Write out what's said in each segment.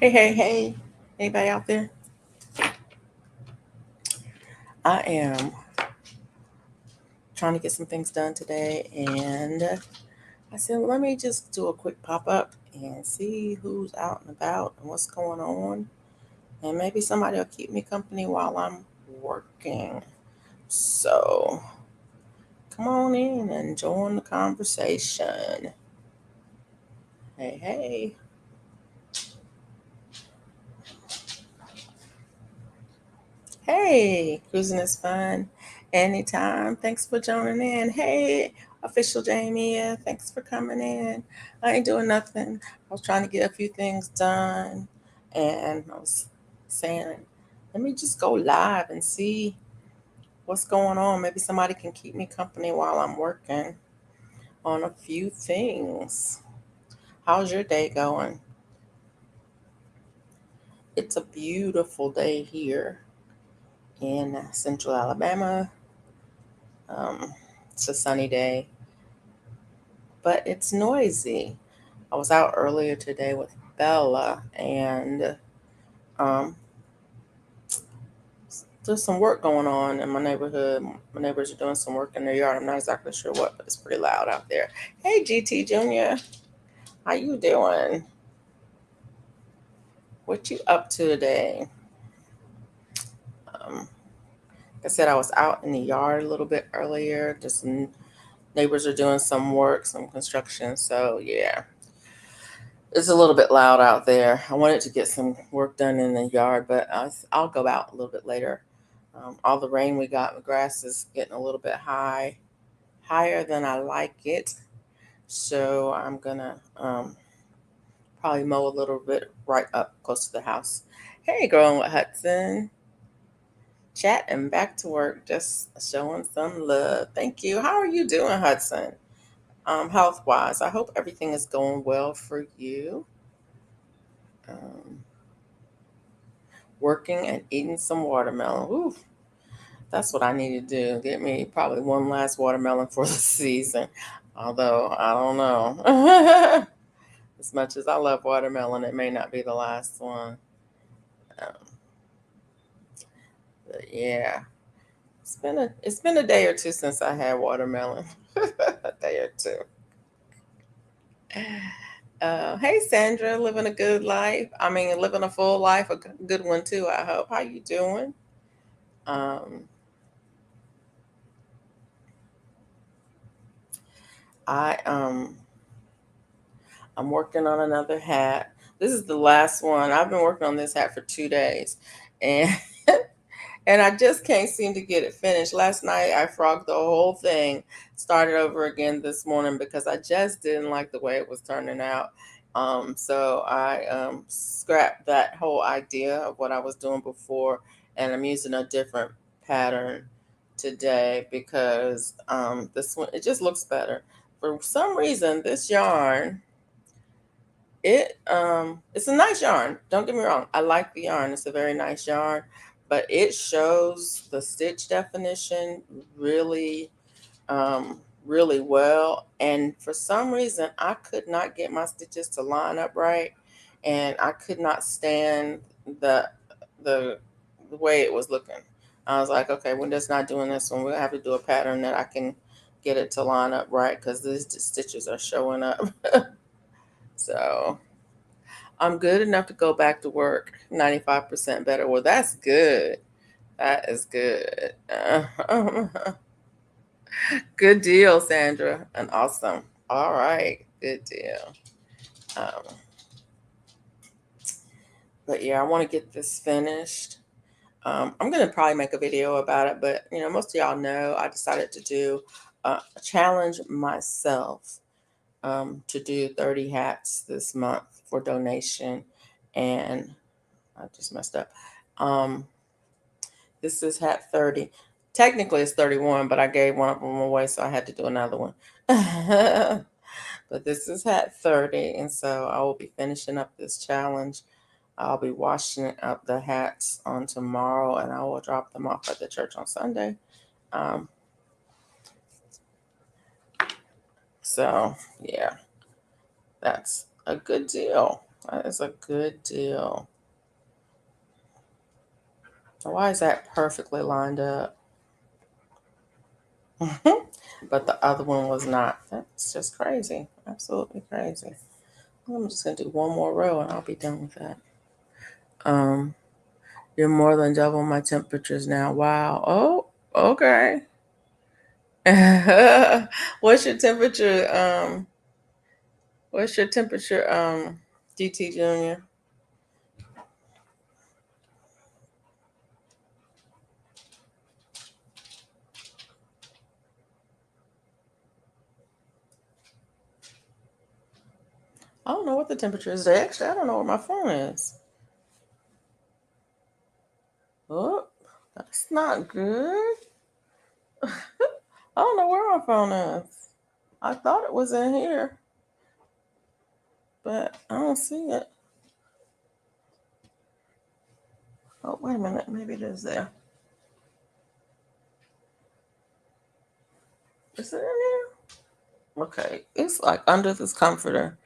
Hey, hey, hey, anybody out there? I am trying to get some things done today, and I said, let me just do a quick pop up and see who's out and about and what's going on. And maybe somebody will keep me company while I'm working. So come on in and join the conversation. Hey, hey. Hey, cruising is fun. Anytime. Thanks for joining in. Hey, official Jamie. Thanks for coming in. I ain't doing nothing. I was trying to get a few things done, and I was saying, let me just go live and see what's going on. Maybe somebody can keep me company while I'm working on a few things. How's your day going? It's a beautiful day here in central Alabama. Um, it's a sunny day, but it's noisy. I was out earlier today with Bella, and um, there's some work going on in my neighborhood. My neighbors are doing some work in their yard. I'm not exactly sure what, but it's pretty loud out there. Hey, GT Junior, how you doing? What you up to today? Like I said, I was out in the yard a little bit earlier. Just some neighbors are doing some work, some construction. So yeah, it's a little bit loud out there. I wanted to get some work done in the yard, but I'll go out a little bit later. All the rain we got, the grass is getting a little bit higher than I like it. So I'm gonna probably mow a little bit right up close to the house. Hey, growing with Hudson, chat and back to work, just showing some love. Thank you. How are you doing, Hudson? Health wise, I hope everything is going well for you. Um, Working and eating some watermelon. Ooh, that's what I need to do. Get me probably one last watermelon for the season. Although I don't know. As much as I love watermelon, it may not be the last one. Um, but yeah, it's been a day or two since I had watermelon. A day or two. Hey Sandra, living a good life. I mean, living a full life, a good one too. I hope. How you doing? Um, I I'm working on another hat. This is the last one. I've been working on this hat for 2 days, and and I just can't seem to get it finished. Last night I frogged the whole thing. Started over again this morning because I just didn't like the way it was turning out. So I scrapped that whole idea of what I was doing before, and I'm using a different pattern today because this one it just looks better. For some reason, this yarn it's a nice yarn. Don't get me wrong. I like the yarn. It's a very nice yarn, but it shows the stitch definition really really well. And for some reason, I could not get my stitches to line up right, and I could not stand the the the way it was looking. I was like, okay, we're just not doing this one. We'll have to do a pattern that I can get it to line up right because these stitches are showing up. So I'm good enough to go back to work 95% better. Well, that's good. That is good. Good deal, Sandra. And awesome. All right. Good deal. Um, but yeah, I want to get this finished. I'm going to probably make a video about it, but most of y'all know I decided to do a challenge myself to do 30 hats this month for donation. And I just messed up. Um, This is hat 30. Technically, it's 31, but I gave one of them away, so I had to do another one. But this is hat 30, and so I will be finishing up this challenge. I'll be washing up the hats on tomorrow, and I will drop them off at the church on Sunday. Um, so, yeah, that's a good deal. That is a good deal. Why is that perfectly lined up? But the other one was not. That's just crazy. Absolutely crazy. I'm just gonna do one more row and I'll be done with that. Um, you're more than double my temperatures now. Wow. Oh, okay. What's your temperature? What's your temperature? DT Junior. I don't know what the temperature is. Actually, I don't know where my phone is. Oh, that's not good. I don't know where my phone is. I thought it was in here, but I don't see it. Oh, wait a minute. Maybe it is there. Is it in here? Okay. It's like under this comforter.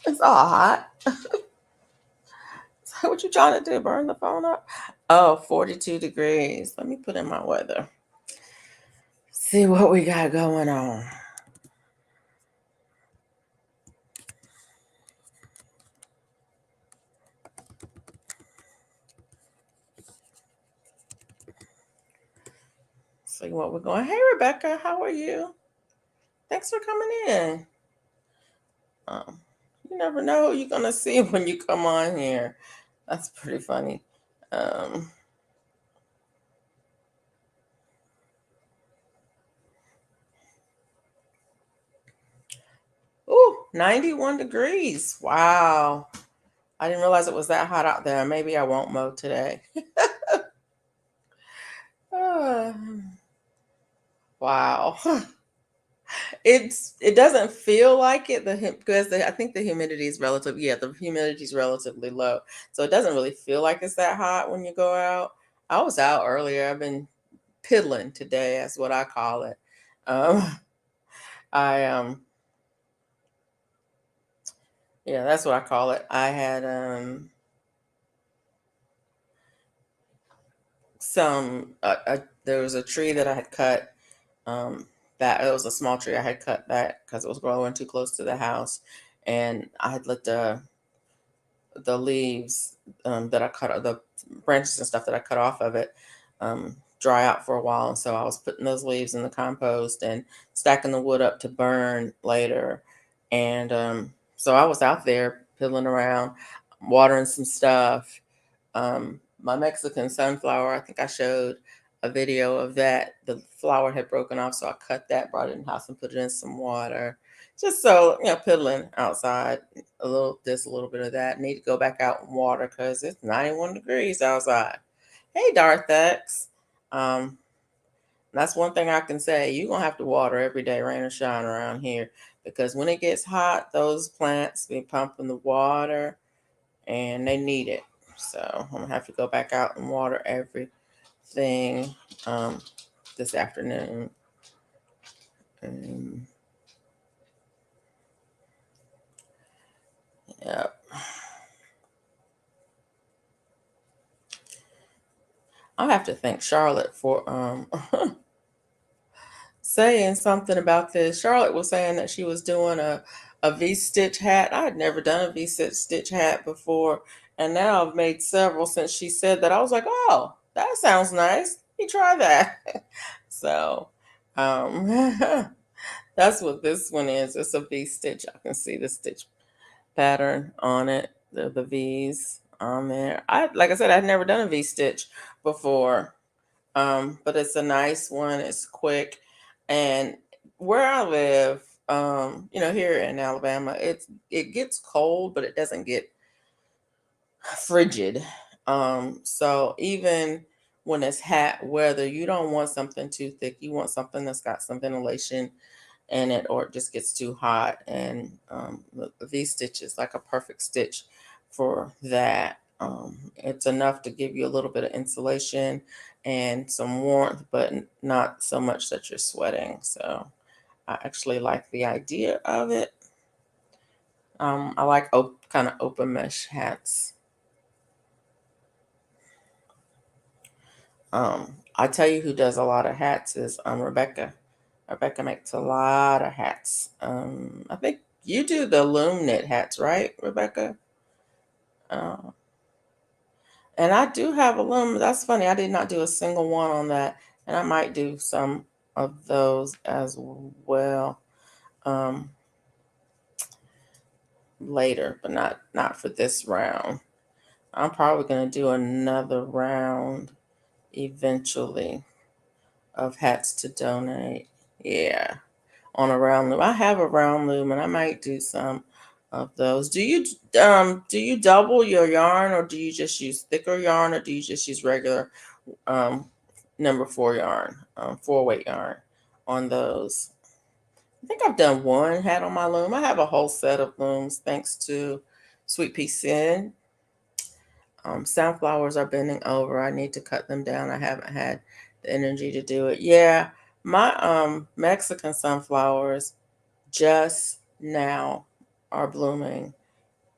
It's all hot. So what you trying to do? Burn the phone up? Oh, 42 degrees. Let me put in my weather. See what we got going on. See what we're going. Hey, Rebecca, how are you? Thanks for coming in. Um, you never know who you're gonna see when you come on here. That's pretty funny. Um, ooh, 91 degrees. Wow. I didn't realize it was that hot out there. Maybe I won't mow today. Ah, wow. It doesn't feel like it because I think the humidity is relative. Yeah, the humidity is relatively low, so it doesn't really feel like it's that hot when you go out. I was out earlier. I've been piddling today. That's what I call it. Um, I yeah, that's what I call it. I had there was a tree that I had cut. That it was a small tree. I had cut that because it was growing too close to the house, and I had let the leaves that I cut, the branches and stuff that I cut off of it, dry out for a while. And so I was putting those leaves in the compost and stacking the wood up to burn later. And so I was out there piddling around, watering some stuff. My Mexican sunflower, I think I showed a video of that. The flower had broken off, so I cut that, brought it in the house, and put it in some water. Just so, piddling outside a little bit of that. Need to go back out and water because it's 91 degrees outside. Hey, Darthex. Um, that's one thing I can say. You're gonna have to water every day, rain or shine around here. Because when it gets hot, those plants be pumping the water and they need it. So I'm gonna have to go back out and water everything this afternoon. Um, yeah. I'll have to thank Charlotte for saying something about this. Charlotte was saying that she was doing a V-stitch hat. I had never done a V-stitch hat before, and now I've made several since she said that. I was like, oh, that sounds nice. Let me try that. So, um, that's what this one is. It's a V-stitch. I can see the stitch pattern on it, the V's on there. Like I said, I'd never done a V-stitch before. But it's a nice one. It's quick, and where I live, here in Alabama, it gets cold, but it doesn't get frigid. So even when it's hot weather, you don't want something too thick. You want something that's got some ventilation in it, or it just gets too hot. And the V stitch is like a perfect stitch for that. It's enough to give you a little bit of insulation and some warmth, but not so much that you're sweating. So I actually like the idea of it. I like kind of open mesh hats. I tell you who does a lot of hats is Rebecca. Rebecca makes a lot of hats. I think you do the loom knit hats, right, Rebecca? Uh, and I do have a loom. That's funny. I did not do a single one on that, and I might do some of those as well later, but not for this round. I'm probably gonna do another round eventually of hats to donate. Yeah, on a round loom. I have a round loom, and I might do some of those. Do you double your yarn, or do you just use thicker yarn, or do you just use regular um, number 4 yarn, 4 weight yarn on those? I think I've done one hat on my loom. I have a whole set of looms thanks to Sweet Pea Sin. Sunflowers are bending over. I need to cut them down. I haven't had the energy to do it. Yeah, my Mexican sunflowers just now are blooming,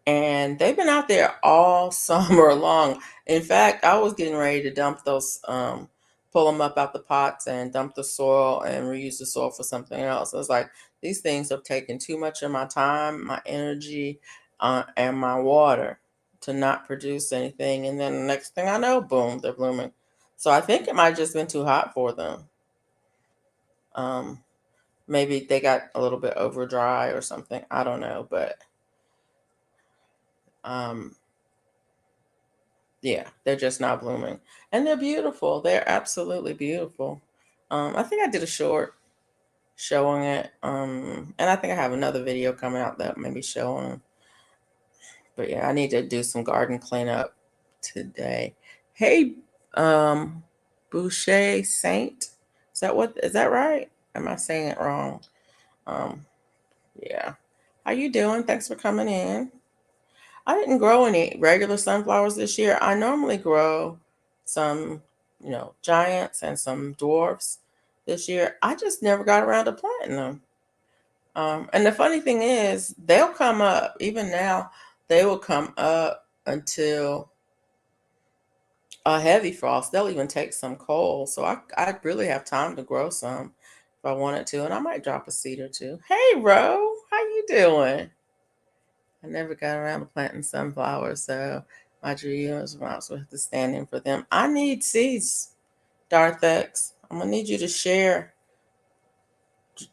and they've been out there all summer long. In fact, I was getting ready to dump those, pull them up out the pots and dump the soil and reuse the soil for something else. I was like, these things have taken too much of my time, my energy, and my water to not produce anything. And then the next thing I know, boom, they're blooming. So I think it might have just been too hot for them. Um, Maybe they got a little bit over dry or something. I don't know, but um, yeah, they're just not blooming. And they're beautiful. They're absolutely beautiful. I think I did a short showing it. And I think I have another video coming out that maybe showing them. But yeah, I need to do some garden cleanup today. Hey, um, Boucher Saint. Is that right? Am I saying it wrong? Um, yeah. How you doing? Thanks for coming in. I didn't grow any regular sunflowers this year. I normally grow some, giants and some dwarfs this year. I just never got around to planting them. And the funny thing is, they'll come up, even now, they will come up until a heavy frost. They'll even take some cold. So I really have time to grow some if I wanted to. And I might drop a seed or two. Hey, Ro, how you doing? I never got around to planting sunflowers, so my dream was when I was with the stand in for them. I need seeds, Darthex. I'm gonna need you to share,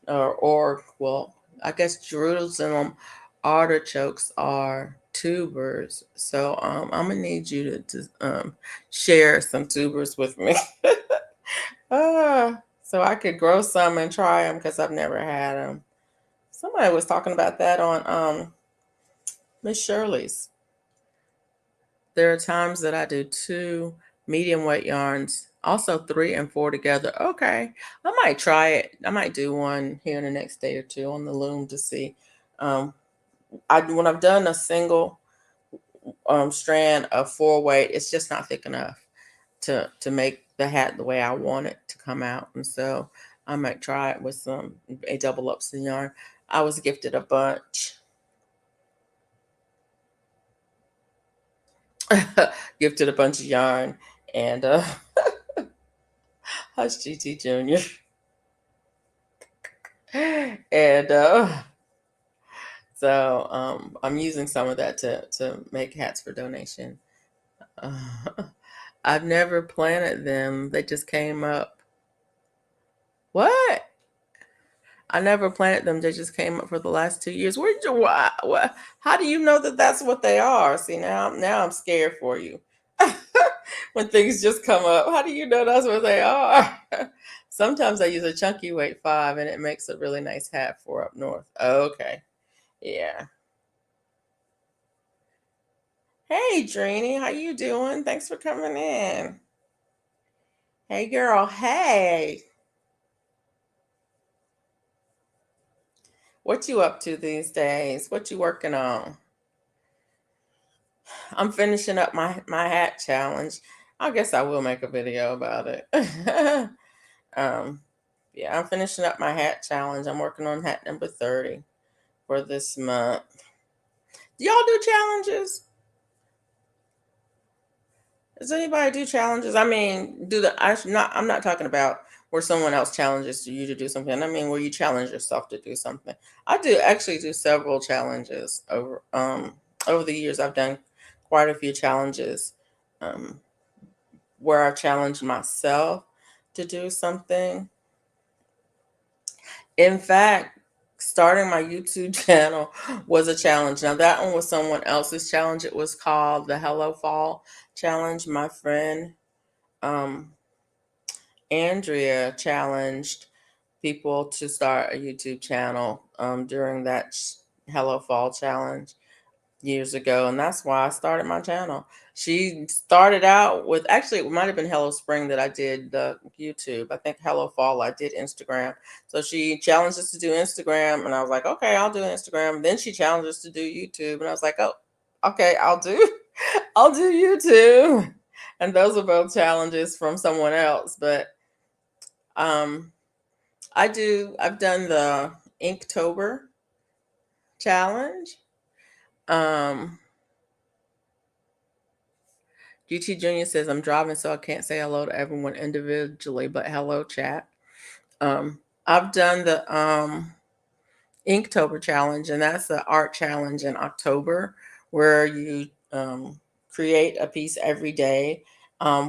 or well, I guess Jerusalem artichokes are tubers, so I'm gonna need you to share some tubers with me, so I could grow some and try them because I've never had them. Somebody was talking about that on Miss Shirley's. There are times that I do 2 medium weight yarns, also 3 and 4 together. Okay, I might try it. I might do one here in the next day or two on the loom to see. Um, when I've done a single strand of 4 weight, it's just not thick enough to make the hat the way I want it to come out, and so I might try it with a double Upson yarn. I was gifted a bunch. Gifted a bunch of yarn, and hush GT Junior. And so I'm using some of that to make hats for donation. Uh, I've never planted them; they just came up. What? I never planted them; they just came up for the last 2 years. Where did you? What? How do you know that that's what they are? See, now I'm scared for you. When things just come up, how do you know that's what they are? Sometimes I use a chunky weight 5, and it makes a really nice hat for up north. Okay, yeah. Hey, Drini, how you doing? Thanks for coming in. Hey, girl. Hey, what you up to these days? What you working on? I'm finishing up my hat challenge. I guess I will make a video about it. um, yeah, I'm finishing up my hat challenge. I'm working on hat number 30 for this month. Do y'all do challenges? Does anybody do challenges? I mean, I'm not talking about where someone else challenges you to do something. I mean, where you challenge yourself to do something. I do actually do several challenges over the years. I've done quite a few challenges um where I've challenged myself to do something. In fact, starting my YouTube channel was a challenge. Now that one was someone else's challenge. It was called the Hello Fall Challenge. My friend um Andrea challenged people to start a YouTube channel during that Hello Fall Challenge years ago, and that's why I started my channel. She started out with, actually, it might have been Hello Spring that I did the YouTube. I think Hello Fall I did Instagram. So she challenged us to do Instagram, and I was like, okay, I'll do Instagram. Then she challenged us to do YouTube, and I was like, oh, okay, I'll do I'll do YouTube. And those are both challenges from someone else, but um I've done the Inktober challenge. Um GT Junior says I'm driving so I can't say hello to everyone individually, but hello chat. I've done the Inktober challenge, and that's the art challenge in October where you create a piece every day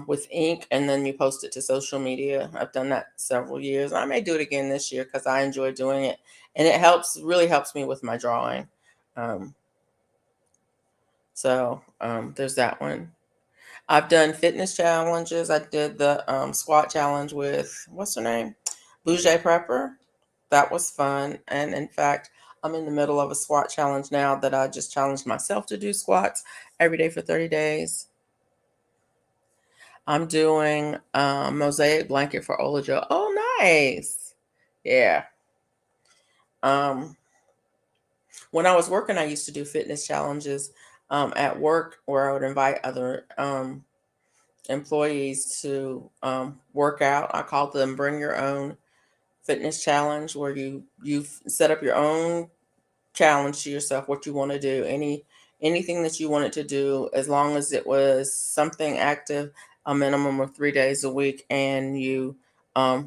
with ink, and then you post it to social media. I've done that several years. I may do it again this year because I enjoy doing it, and it really helps me with my drawing. Um, there's that one. I've done fitness challenges. I did the squat challenge with, what's her name? Bouger Prepper. That was fun. And in fact, I'm in the middle of a squat challenge now that I just challenged myself to do squats every day for 30 days. I'm doing mosaic blanket for Olajo. Oh, nice. Yeah. Um, when I was working, I used to do fitness challenges at work where I would invite other employees to work out. I called them Bring Your Own Fitness Challenge, where you set up your own challenge to yourself, what you want to do, anything that you wanted to do, as long as it was something active, a minimum of 3 days a week, and you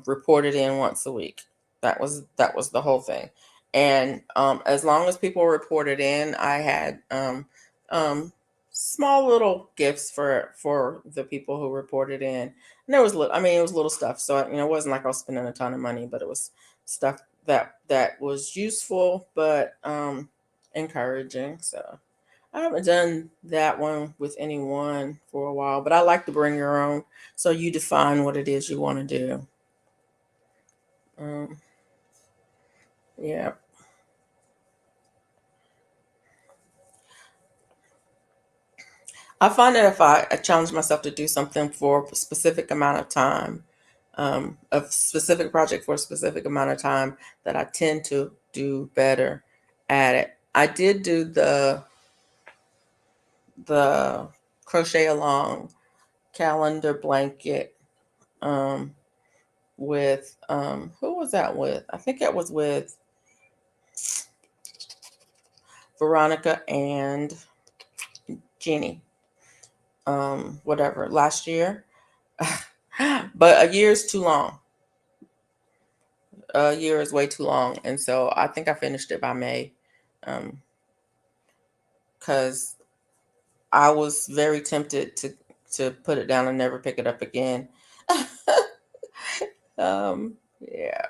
reported in once a week. That was the whole thing. And as long as people reported in, I had um, small little gifts for the people who reported in. And there was little, I mean, it was little stuff. So it wasn't like I was spending a ton of money, but it was stuff that was useful but encouraging. So I haven't done that one with anyone for a while, but I like to bring your own. So you define what it is you want to do. Um, yeah. I find that if I challenge myself to do something for a specific amount of time, a specific project for a specific amount of time, that I tend to do better at it. I did do the crochet along calendar blanket um, with who was that with? I think it was with Veronica and Jenny. Whatever, last year. But a year is too long. A year is way too long, and so I think I finished it by May, because I was very tempted to put it down and never pick it up again. Yeah.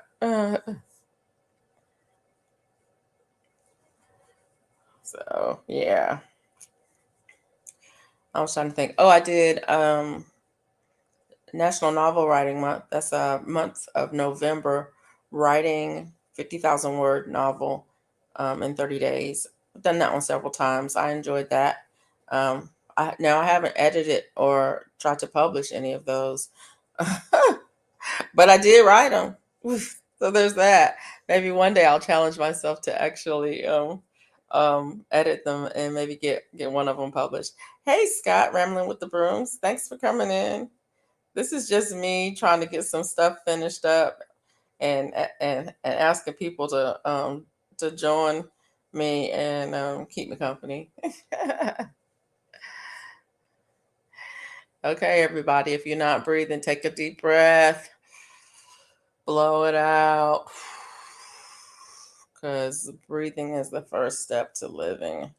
So yeah, I was trying to think. Oh, I did National Novel Writing Month. That's a month of November, writing 50,000 word novel in 30 days. I've done that one several times. I enjoyed that. I haven't edited or tried to publish any of those, but I did write them. So there's that. Maybe one day I'll challenge myself to actually edit them and maybe get one of them published. Hey, Scott, Rambling with the Brooms. Thanks for coming in. This is just me trying to get some stuff finished up and asking people to join me and keep me company. Okay, everybody, if you're not breathing, take a deep breath, blow it out, because breathing is the first step to living.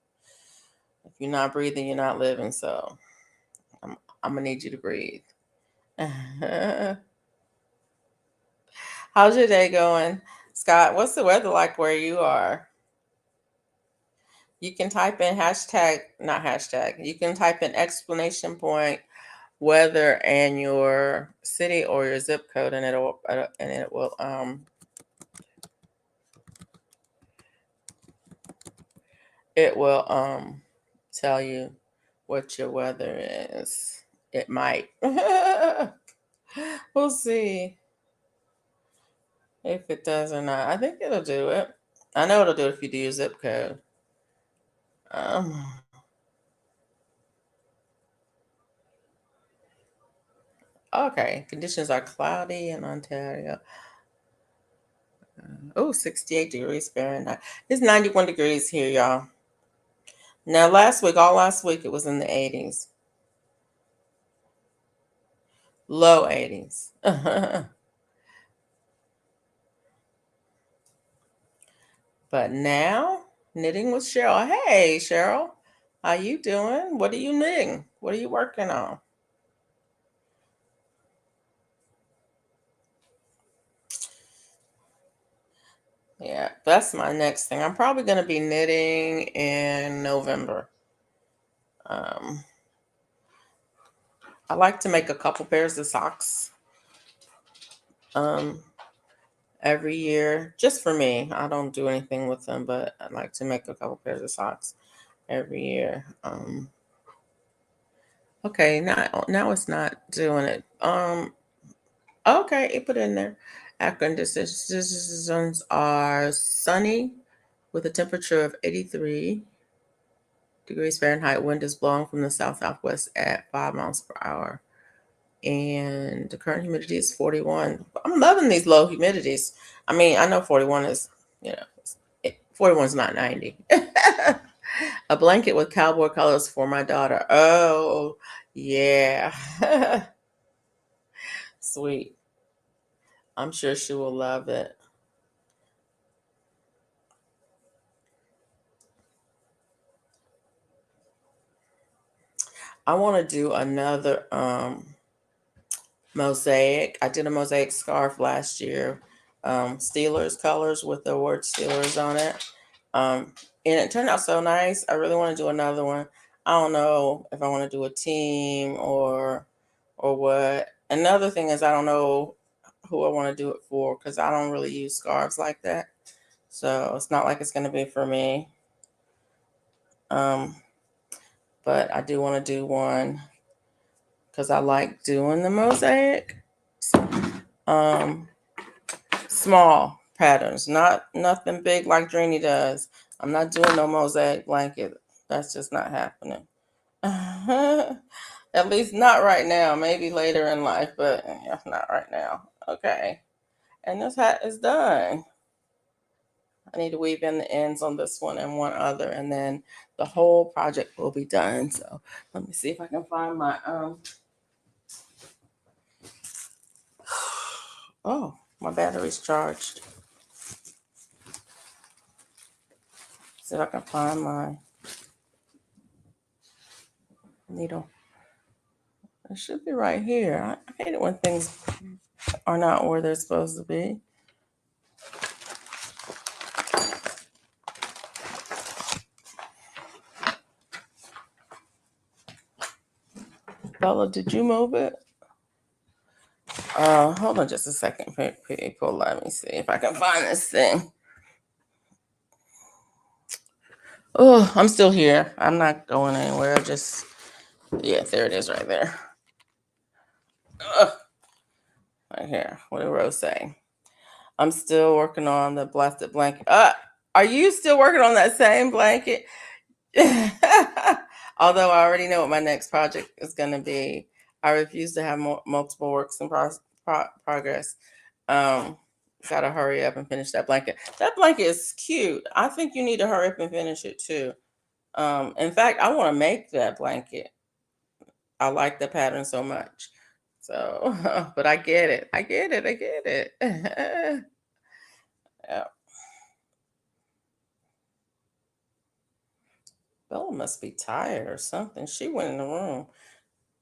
If you're not breathing, you're not living. So I'm gonna need you to breathe. How's your day going, Scott? What's the weather like where you are? You can type in hashtag, not hashtag. You can type in explanation point weather and your city or your zip code, and it will tell you what your weather is. It might. We'll see if it does or not. I think it'll do it. I know it'll do it if you do your zip code. Um, okay. Conditions are cloudy in Ontario. Oh, 68 degrees Fahrenheit. It's 91 degrees here, y'all. Now, all last week, it was in the 80s, low 80s. But now, knitting with Cheryl. Hey, Cheryl, how you doing? What are you knitting? What are you working on? Yeah, that's my next thing. I'm probably going to be knitting in November. Um, I like to make a couple pairs of socks um, every year, just for me. I don't do anything with them, but I like to make a couple pairs of socks every year. Okay, now it's not doing it. Okay, it put it in there. Akron decisions are sunny with a temperature of 83 degrees Fahrenheit. Wind is blowing from the south southwest at 5 miles per hour. And the current humidity is 41. I'm loving these low humidities. I mean, I know 41 is, 41 is not 90. A blanket with cowboy colors for my daughter. Oh, yeah. Sweet. I'm sure she will love it. I want to do another mosaic. I did a mosaic scarf last year, Steelers colors with the word Steelers on it. And it turned out so nice. I really want to do another one. I don't know if I want to do a team or what. Another thing is I don't know who I want to do it for because I don't really use scarves like that. So it's not like it's going to be for me. Um, but I do want to do one because I like doing the mosaic. Um, Small patterns, not nothing big like Drini does. I'm not doing no mosaic blanket. That's just not happening. At least not right now. Maybe later in life, but yeah, not right now. Okay. And this hat is done. I need to weave in the ends on this one and one other, and then the whole project will be done. So let me see if I can find my oh, my battery's charged. See if I can find my needle. It should be right here. I hate it when things are not where they're supposed to be. Bella, did you move it? Hold on just a second, people. Let me see if I can find this thing. Oh, I'm still here. I'm not going anywhere. Yeah, there it is right there. Ugh, right here. What did Rose say? I'm still working on the blasted blanket. Are you still working on that same blanket? Although I already know what my next project is going to be. I refuse to have multiple works in progress. Um, Gotta hurry up and finish that blanket. That blanket is cute. I think you need to hurry up and finish it too. In fact, I want to make that blanket. I like the pattern so much. So, but I get it. I get it. I get it. Yeah. Bella must be tired or something. She went in the room.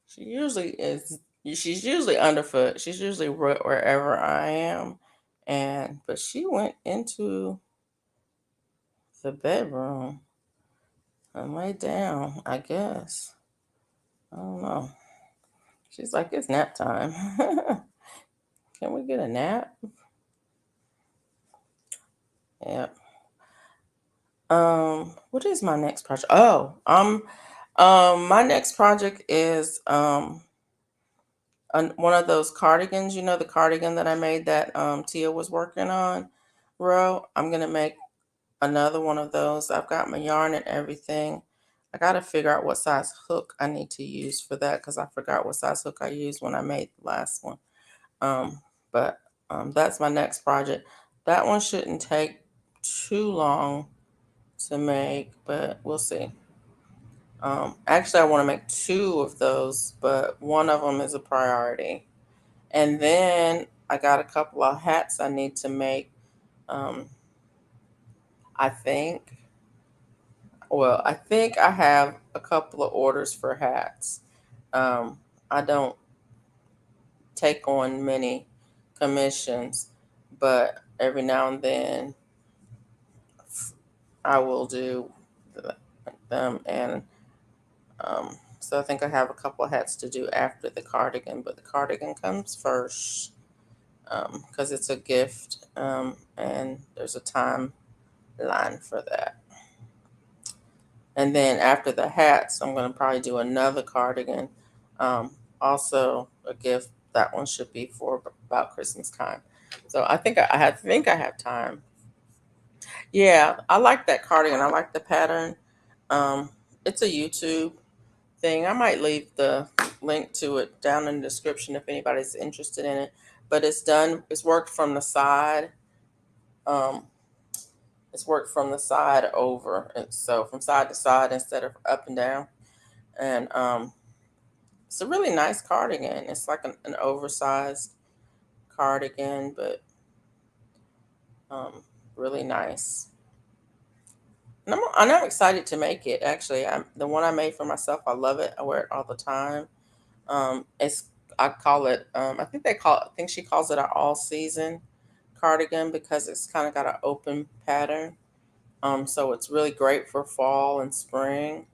She usually is. She's usually underfoot. She's usually wherever I am, and but she went into the bedroom and lay down. I guess. I don't know. She's like, it's nap time. Can we get a nap? Yeah. What is my next project? My next project is one of those cardigans. You know, the cardigan that I made that Tia was working on. Row. I'm gonna make another one of those. I've got my yarn and everything. I gotta figure out what size hook I need to use for that because I forgot what size hook I used when I made the last one. But that's my next project. That one shouldn't take too long to make, but we'll see. Actually, I want to make two of those, but one of them is a priority. And then I got a couple of hats I need to make. Um, I think, I think I have a couple of orders for hats. Um, I don't take on many commissions, but every now and then I will do them. And so I think I have a couple of hats to do after the cardigan, but the cardigan comes first because it's a gift, and there's a timeline for that. And then after the hats, I'm going to probably do another cardigan, also a gift. That one should be for about Christmas time. So think I have time. Yeah, I like that cardigan. I like the pattern. Um, it's a YouTube thing. I might leave the link to it down in the description if anybody's interested in it. But it's worked from the side. Um, it's worked from the side over. And so from side to side instead of up and down. And it's a really nice cardigan. It's like an oversized cardigan, but um, really nice. And I'm excited to make it. Actually, the one I made for myself. I love it. I wear it all the time. It's I call it. I think they call. I think she calls it an all season cardigan because it's kind of got an open pattern. So it's really great for fall and spring.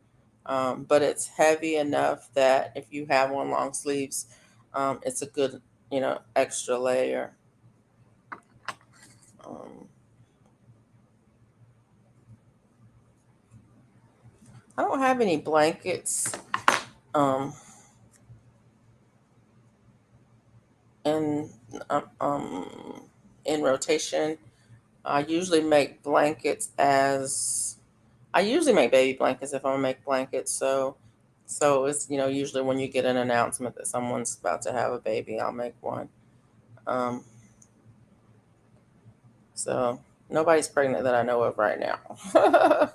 But it's heavy enough that if you have one long sleeves, it's a good extra layer. Um, I don't have any blankets um, in in rotation. I usually make blankets as I usually make baby blankets if I'm gonna make blankets. So it's usually when you get an announcement that someone's about to have a baby, I'll make one. Um, so nobody's pregnant that I know of right now.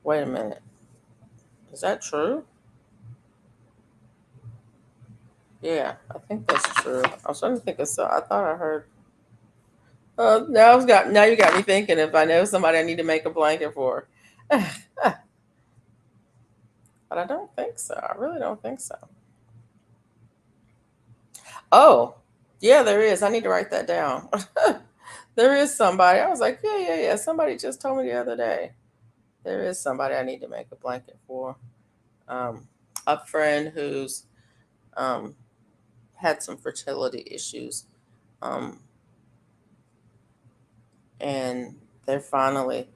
Wait a minute, is that true? Yeah, I think that's true. I was trying to think of so. I thought I heard. Now you got me thinking if I know somebody I need to make a blanket for. But I don't think so. I really don't think so. Oh, yeah, there is. I need to write that down. There is somebody. I was like, yeah, yeah, yeah. Somebody just told me the other day. There is somebody I need to make a blanket for. Um, a friend who's um, had some fertility issues, um, and they're finally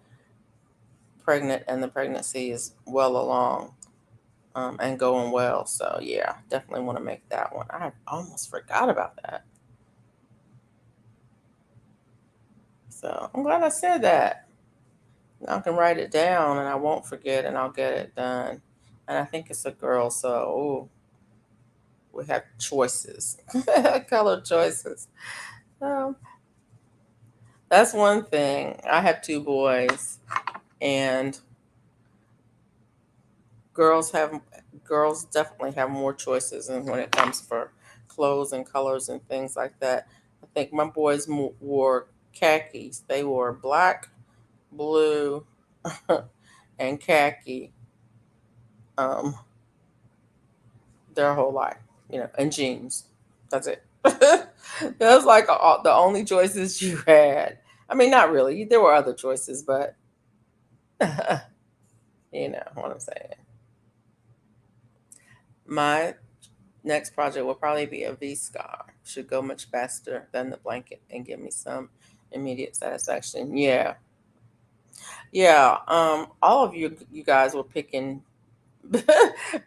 pregnant, and the pregnancy is well along and going well. So yeah, definitely want to make that one. I almost forgot about that. So I'm glad I said that. I can write it down and I won't forget and I'll get it done. And I think it's a girl, so ooh, We have choices, color choices. Um, that's one thing. I have two boys, and girls have girls definitely have more choices, and when it comes for clothes and colors and things like that. I think my boys wore khakis. They wore black, blue, and khaki um, their whole life, and jeans. That's it. That's like the only choices you had. I mean, not really. There were other choices, but you know what I'm saying. My next project will probably be a V-Scar. Should go much faster than the blanket and give me some immediate satisfaction. Yeah. Yeah. All of you guys were picking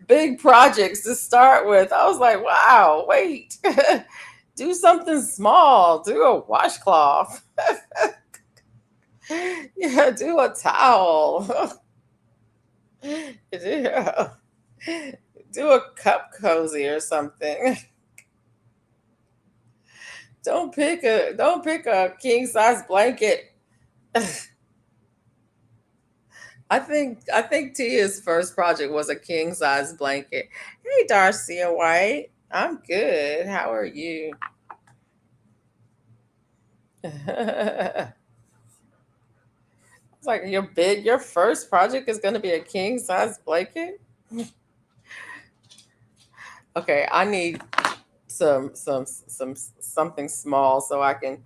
big projects to start with. I was like, wow, wait. Do something small. Do a washcloth. Yeah, do a towel. Yeah. Do a cup cozy or something. Don't pick a king size blanket. I think Tia's first project was a king size blanket. Hey Darcia White. I'm good. How are you? It's like your first project is gonna be a king size blanket? Okay, I need something small so I can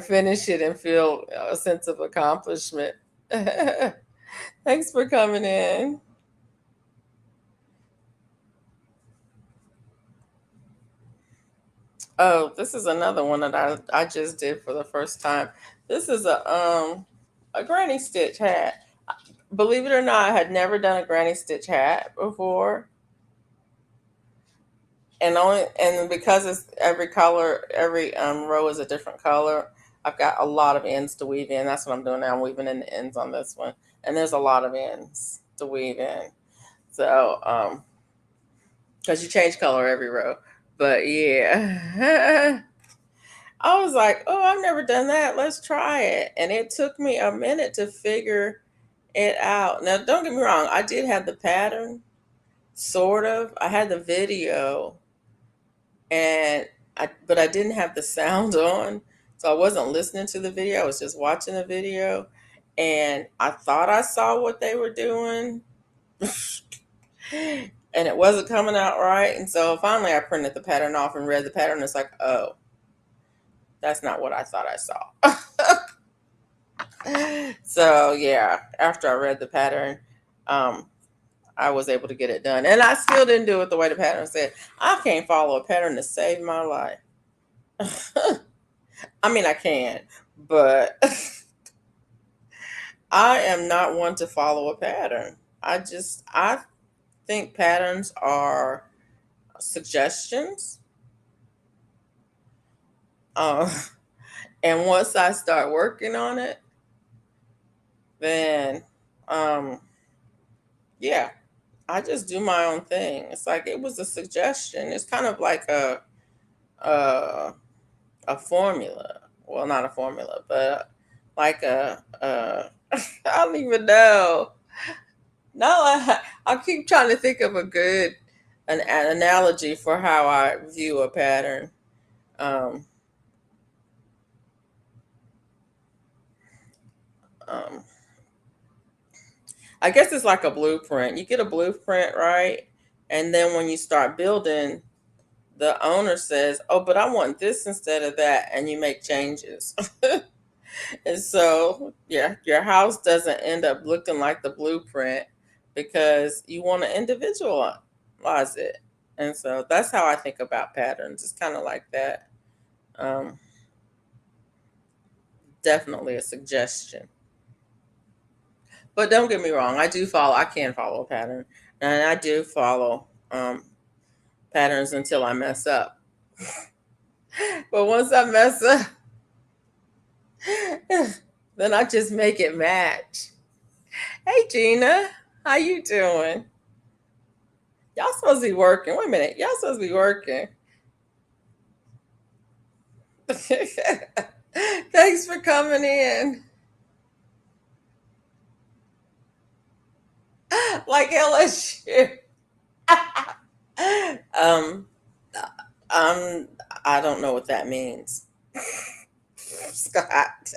finish it and feel a sense of accomplishment. Thanks for coming in. Oh, this is another one that I just did for the first time. This is a granny stitch hat. Believe it or not, I had never done a granny stitch hat before. And because it's every color, every row is a different color. I've got a lot of ends to weave in. That's what I'm doing now. I'm weaving in the ends on this one, and there's a lot of ends to weave in. So, because you change color every row, but yeah, I was like, oh, I've never done that. Let's try it, and it took me a minute to figure it out. Now, don't get me wrong. I did have the pattern, sort of. I had the video and but I didn't have the sound on, so I wasn't listening to the video. I was just watching the video, and I thought I saw what they were doing, and it wasn't coming out right. And so finally, I printed the pattern off and read the pattern. It's like, oh, that's not what I thought I saw. So yeah, after I read the pattern, um, I was able to get it done, and I still didn't do it the way the pattern said. I can't follow a pattern to save my life. I mean, I can, but I am not one to follow a pattern. I think patterns are suggestions. Uh, and once I start working on it, then, um, yeah, I just do my own thing. It's like it was a suggestion. It's kind of like a, a formula. Well, not a formula, but like I don't even know. No, I keep trying to think of a good an analogy for how I view a pattern. Um, um, I guess it's like a blueprint. You get a blueprint, right? And then when you start building, the owner says, "Oh, but I want this instead of that," and you make changes. And so, yeah, your house doesn't end up looking like the blueprint because you want to individualize it. And so that's how I think about patterns. It's kind of like that. Um, Definitely a suggestion. But don't get me wrong, I can follow a pattern. And I do follow patterns until I mess up. But once I mess up, then I just make it match. Hey Gina, how you doing? Y'all supposed to be working. Wait a minute. Y'all supposed to be working. Thanks for coming in. Like LSU. um, um, I don't know what that means. Scott.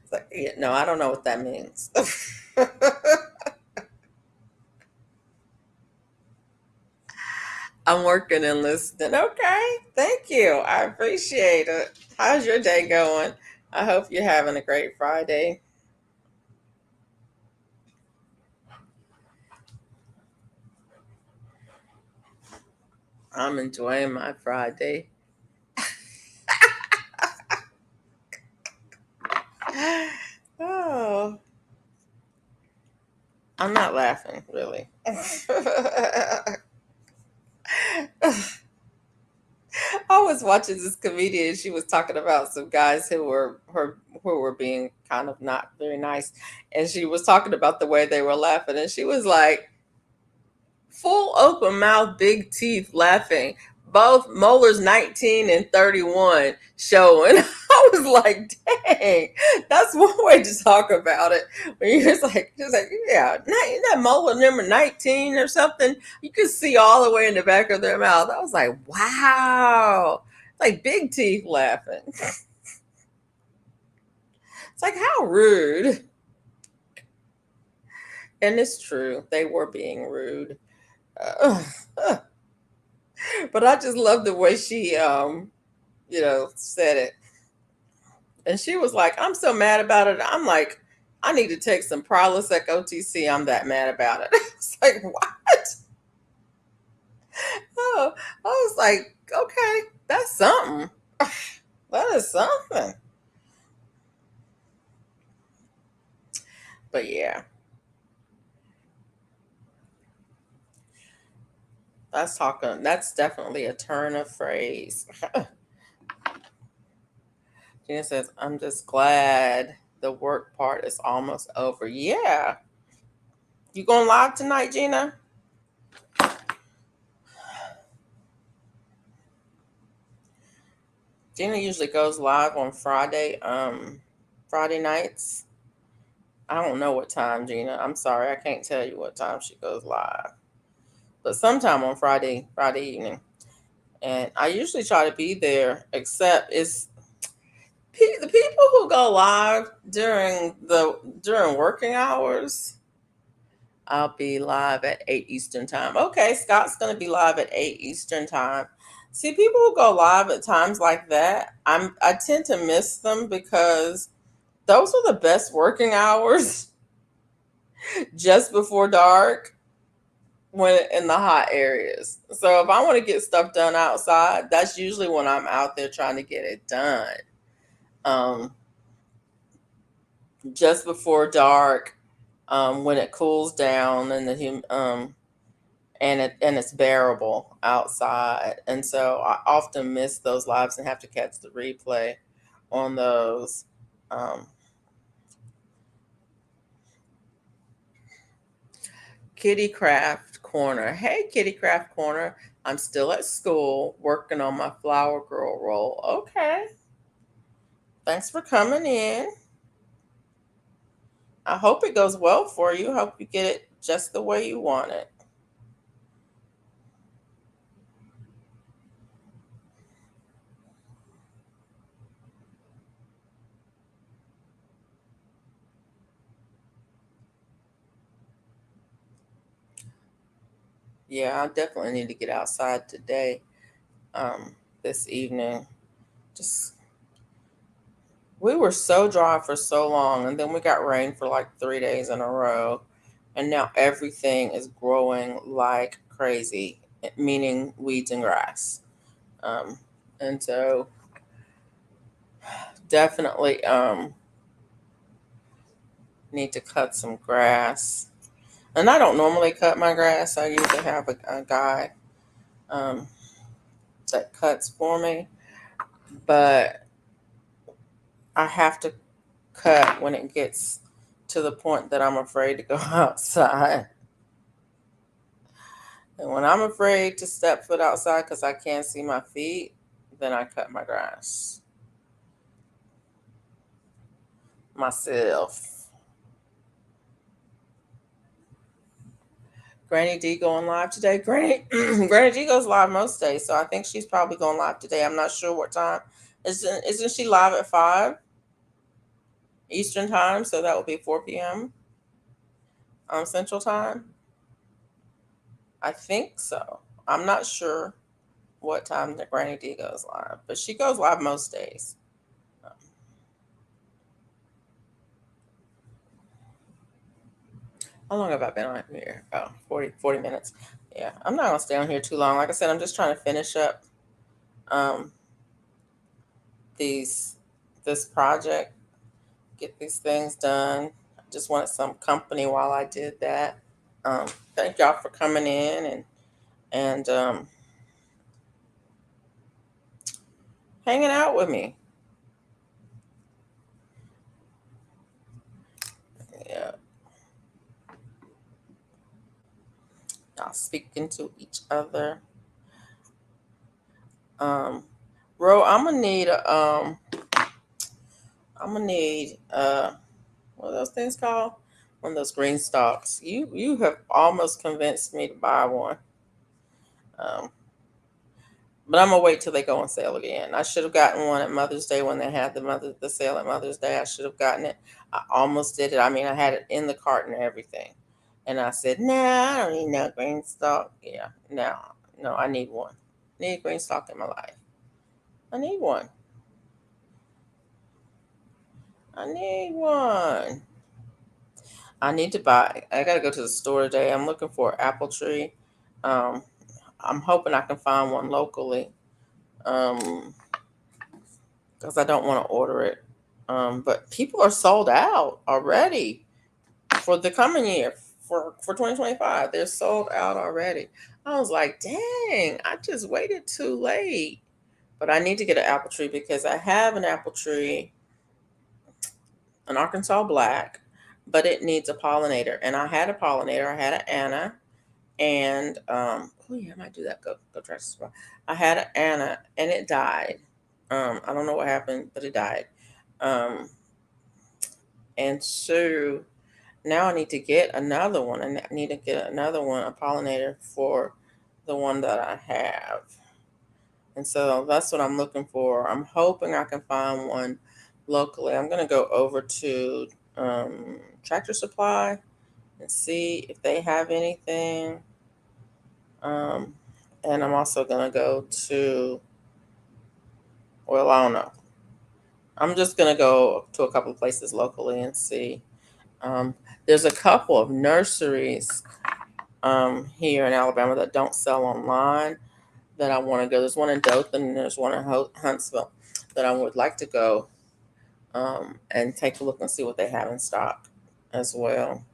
It's like, yeah, no, I don't know what that means. I'm working and listening. Okay, thank you. I appreciate it. How's your day going? I hope you're having a great Friday. I'm enjoying my Friday. Oh, I'm not laughing, really. I was watching this comedian. She was talking about some guys who were being kind of not very nice, and she was talking about the way they were laughing, and she was like, full open mouth, big teeth, laughing. Both molars 19 and 31 showing. I was like, dang, that's one way to talk about it. When you're just like, yeah, that molar number 19 or something, you could see all the way in the back of their mouth. I was like, wow. It's like big teeth laughing. It's like, how rude. And it's true. They were being rude. Uh, but I just love the way she said it. And she was like, I'm so mad about it. I'm like, I need to take some Prilosec OTC. I'm that mad about it. It's like, what? Oh, I was like, okay, that's something. That is something. But yeah, that's definitely a turn of phrase. Gina says, I'm just glad the work part is almost over. Yeah. You going live tonight, Gina? Gina usually goes live on Friday nights. I don't know what time, Gina. I'm sorry, I can't tell you what time she goes live. But sometime on Friday evening. And I usually try to be there, except it's the people who go live during working hours. I'll be live at 8 Eastern time. Okay, Scott's going to be live at 8 Eastern time. See, people who go live at times like that, I tend to miss them because those are the best working hours just before dark when in the hot areas. So if I want to get stuff done outside, that's usually when I'm out there trying to get it done. Um, just before dark, when it cools down and it's bearable outside. And so I often miss those lives and have to catch the replay on those. Um, Kitty Craft Corner. Hey, Kitty Craft Corner. I'm still at school working on my flower girl role. Okay. Thanks for coming in. I hope it goes well for you. Hope you get it just the way you want it. Yeah, I definitely need to get outside today, this evening. Just we were so dry for so long, and then we got rain for like 3 days in a row, and now everything is growing like crazy, meaning weeds and grass. Um, and so definitely need to cut some grass. And I don't normally cut my grass. I usually have a guy um, that cuts for me, but I have to cut when it gets to the point that I'm afraid to go outside. And when I'm afraid to step foot outside because I can't see my feet, then I cut my grass myself. Granny D going live today. Granny Granny D goes live most days, so I think she's probably going live today. I'm not sure what time. Isn't she live at 5 Eastern time? So that would be 4 p.m. Central time. I think so. I'm not sure what time that Granny D goes live, but she goes live most days. How long have I been on here? Oh, 40 minutes. Yeah, I'm not going to stay on here too long. Like I said, I'm just trying to finish up um, these this project, get these things done. I just wanted some company while I did that. Um, Thank y'all for coming in and hanging out with me. Yeah, y'all speaking to each other. Um, Ro, I'm gonna need what are those things called? One of those green stalks. You have almost convinced me to buy one. Um, but I'm gonna wait till they go on sale again. I should have gotten one at Mother's Day when they had the sale at Mother's Day. I should have gotten it. I almost did it. I mean, I had it in the cart and everything, and I said, "Nah, I don't need no green stalk." Yeah, no, I need one. I need a green stalk in my life. I need one. I need one. I need to buy. I gotta go to the store today. I'm looking for an apple tree. Um, I'm hoping I can find one locally. Um, because I don't want to order it. But people are sold out already for the coming year for 2025. They're sold out already. I was like, dang, I just waited too late. But I need to get an apple tree because I have an apple tree, an Arkansas black, but it needs a pollinator. And I had a pollinator. I had an Anna, and oh yeah, I might do that. Go try this. I had an Anna, and it died. I don't know what happened, but it died. Um, and so now I need to get another one, and I need to get another one, a pollinator for the one that I have. And so that's what I'm looking for. I'm hoping I can find one locally. I'm going to go over to Tractor Supply and see if they have anything. Um, and I'm also going to go to, well, I don't know. I'm just going to go to a couple of places locally and see. Um, there's a couple of nurseries here in Alabama that don't sell online that I want to go. There's one in Dothan and there's one in Huntsville that I would like to go and take a look and see what they have in stock as well.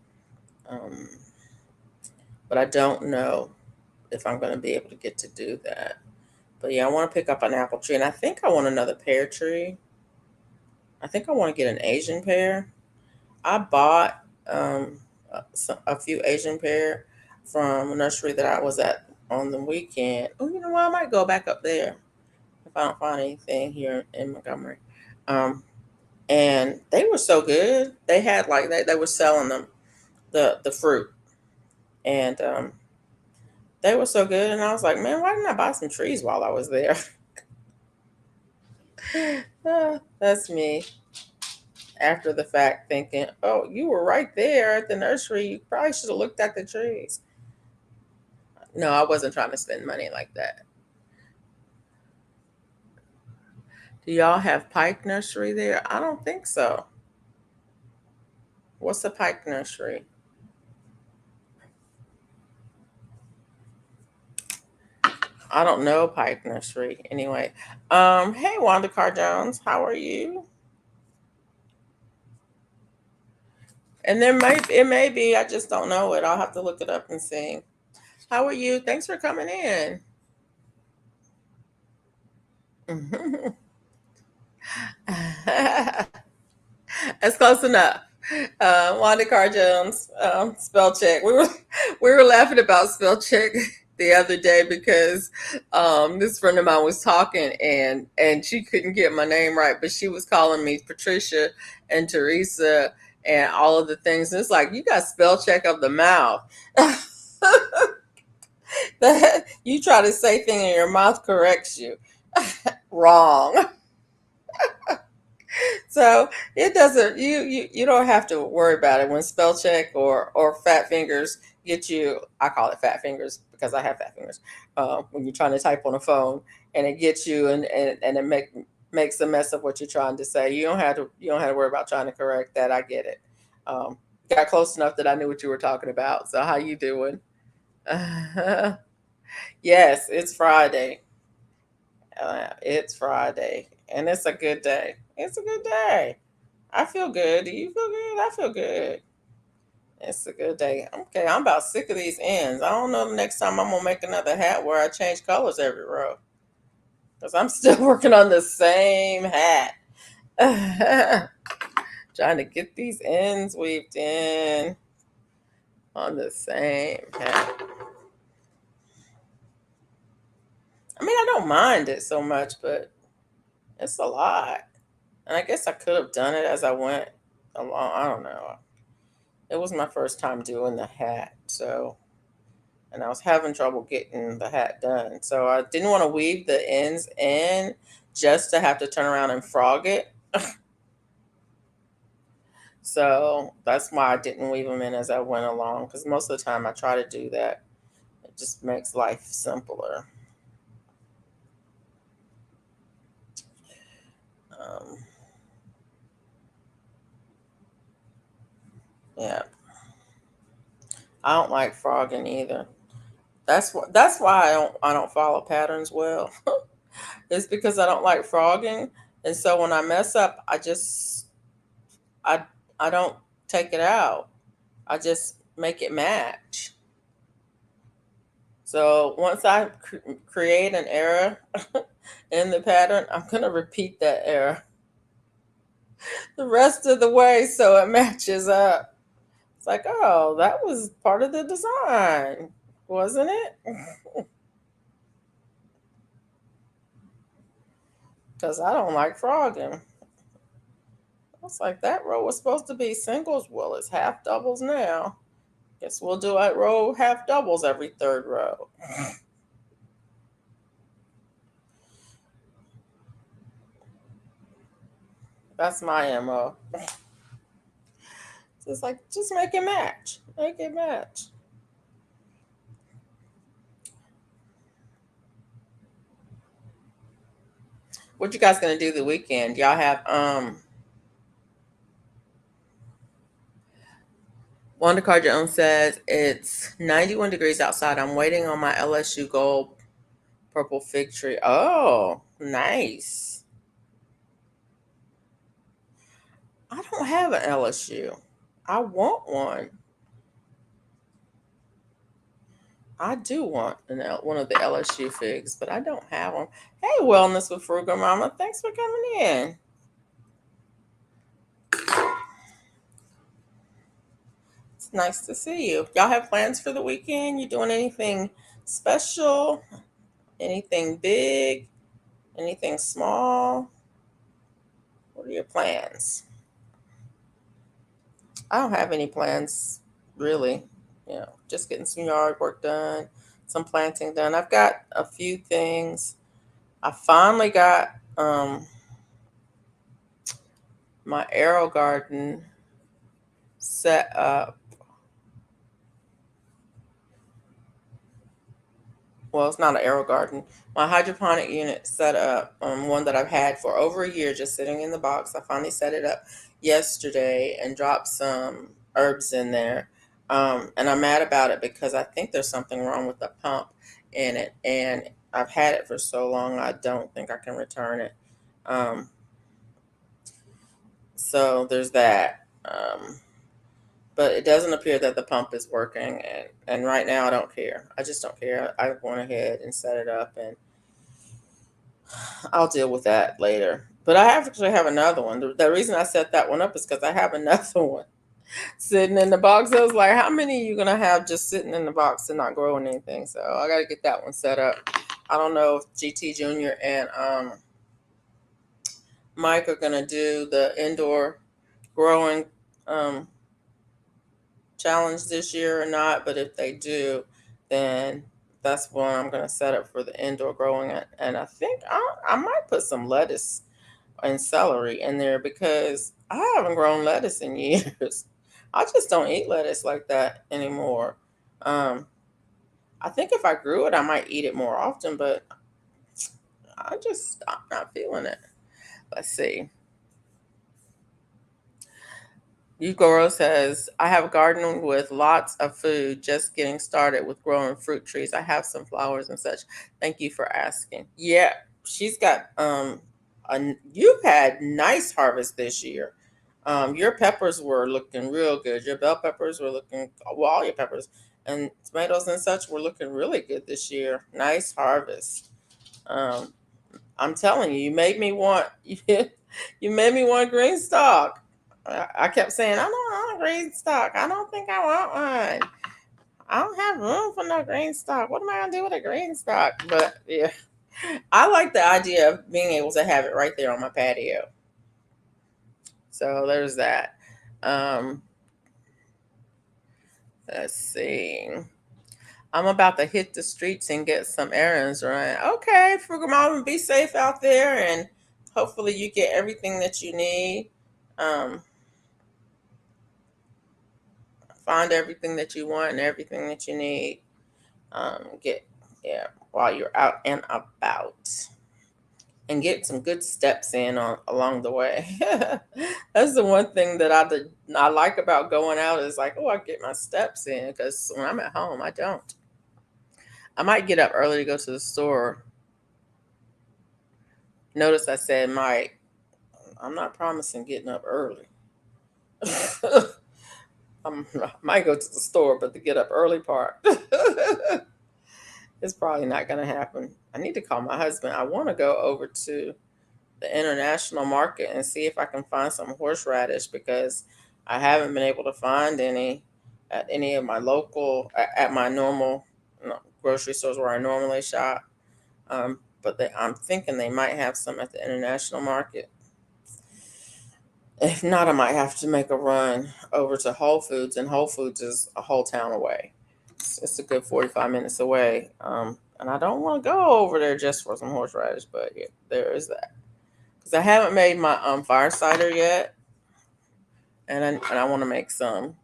Um, but I don't know if I'm going to be able to get to do that. But yeah, I want to pick up an apple tree, and I think I want another pear tree. I think I want to get an Asian pear. I bought a few Asian pear from a nursery that I was at on the weekend. Oh, you know what? I might go back up there if I don't find anything here in Montgomery. Um, and they were so good. They had like they were selling them the fruit, and they were so good. And I was like, man, why didn't I buy some trees while I was there? That's me after the fact thinking, oh, you were right there at the nursery. You probably should have looked at the trees. No, I wasn't trying to spend money like that. Do y'all have Pike Nursery there? I don't think so. What's a Pike Nursery? I don't know Pike Nursery. Anyway, hey Wanda Carr Jones, how are you? And it may be, I just don't know it. I'll have to look it up and see. How are you? Thanks for coming in. That's close enough. Wanda Carr Jones, spell check. We were laughing about spell check the other day because this friend of mine was talking and she couldn't get my name right, but she was calling me Patricia and Teresa and all of the things. And it's like you got spell check of the mouth. You try to say things and your mouth corrects you. Wrong. So it doesn't you don't have to worry about it when spell check or fat fingers get you. I call it fat fingers because I have fat fingers. When you're trying to type on a phone and it gets you and it makes a mess of what you're trying to say. You don't have to worry about trying to correct that. I get it. Got close enough that I knew what you were talking about. So how you doing? Yes, it's Friday. It's Friday, and it's a good day. It's a good day. I feel good. Do you feel good? I feel good. It's a good day. Okay, I'm about sick of these ends. I don't know the next time I'm gonna make another hat where I change colors every row. Because I'm still working on the same hat. Trying to get these ends weaved in on the same hat. I mean, I don't mind it so much, but it's a lot. And I guess I could have done it as I went along. I don't know. It was my first time doing the hat, so and I was having trouble getting the hat done. So I didn't want to weave the ends in just to have to turn around and frog it. So that's why I didn't weave them in as I went along because most of the time I try to do that. It just makes life simpler. Um, yeah, I don't like frogging either. That's why I don't follow patterns well. It's because I don't like frogging, and so when I mess up, I I don't take it out. I just make it match. So once I create an error in the pattern, I'm gonna repeat that error the rest of the way so it matches up. It's like, oh, that was part of the design, wasn't it? Because I don't like frogging. It's like that row was supposed to be singles. Well, it's half doubles now. Guess we'll do a row half doubles every third row. That's my MO. It's like just make it match. Make it match. What you guys gonna do the weekend? Y'all have Wanda Car Jones says it's 91 degrees outside. I'm waiting on my LSU gold purple fig tree. Oh, nice. I don't have an LSU. I want one. I do want one of the LSU figs, but I don't have one. Hey, Wellness with Frugal Mama. Thanks for coming in. It's nice to see you. Y'all have plans for the weekend? You doing anything special? Anything big? Anything small? What are your plans? I don't have any plans really. Just getting some yard work done, some planting done. I've got a few things. I finally got my arrow garden set up. Well, it's not an aero garden. My hydroponic unit set up, one that I've had for over a year, just sitting in the box. I finally set it up yesterday and dropped some herbs in there. And I'm mad about it because I think there's something wrong with the pump in it, and I've had it for so long. I don't think I can return it. Um, so there's that. But it doesn't appear that the pump is working, and right now I don't care. I just don't care. I went ahead and set it up, and I'll deal with that later. But actually have another one. The reason I set that one up is because I have another one sitting in the box. I was like, how many are you gonna have just sitting in the box and not growing anything? So I got to get that one set up. I don't know if GT Junior and Mike are gonna do the indoor growing um, challenge this year or not. But if they do, then that's one I'm gonna set up for the indoor growing. And I think I might put some lettuce and celery in there because I haven't grown lettuce in years. I just don't eat lettuce like that anymore. Um, I think if I grew it, I might eat it more often, but I'm not feeling it. Let's see. Yugoro says, I have a garden with lots of food, just getting started with growing fruit trees. I have some flowers and such. Thank you for asking. Yeah, she's got you've had nice harvest this year. Your peppers were looking real good. Your bell peppers were looking well, all your peppers and tomatoes and such were looking really good this year. Nice harvest. Um, I'm telling you, you made me want you made me want green stock. I kept saying, I don't want a green stock. I don't think I want one. I don't have room for no green stock. What am I gonna do with a green stock? But yeah, I like the idea of being able to have it right there on my patio. So there's that. Um, let's see. I'm about to hit the streets and get some errands run. Okay, Frugal Mom, be safe out there, and hopefully you get everything that you need. Um, find everything that you want and everything that you need. Get yeah while you're out and about, and get some good steps in on along the way. That's the one thing that I like about going out is like, oh, I get my steps in because when I'm at home, I don't. I might get up early to go to the store. Notice I said might. I'm not promising getting up early. I might go to the store, but the get up early part, it's probably not going to happen. I need to call my husband. I want to go over to the international market and see if I can find some horseradish because I haven't been able to find any at any of my local, at my normal grocery stores where I normally shop. I'm thinking they might have some at the international market. If not, I might have to make a run over to Whole Foods, and Whole Foods is a whole town away. It's a good 45 minutes away. And I don't want to go over there just for some horseradish, but yeah, there is that. Because I haven't made my fire cider yet, and I want to make some.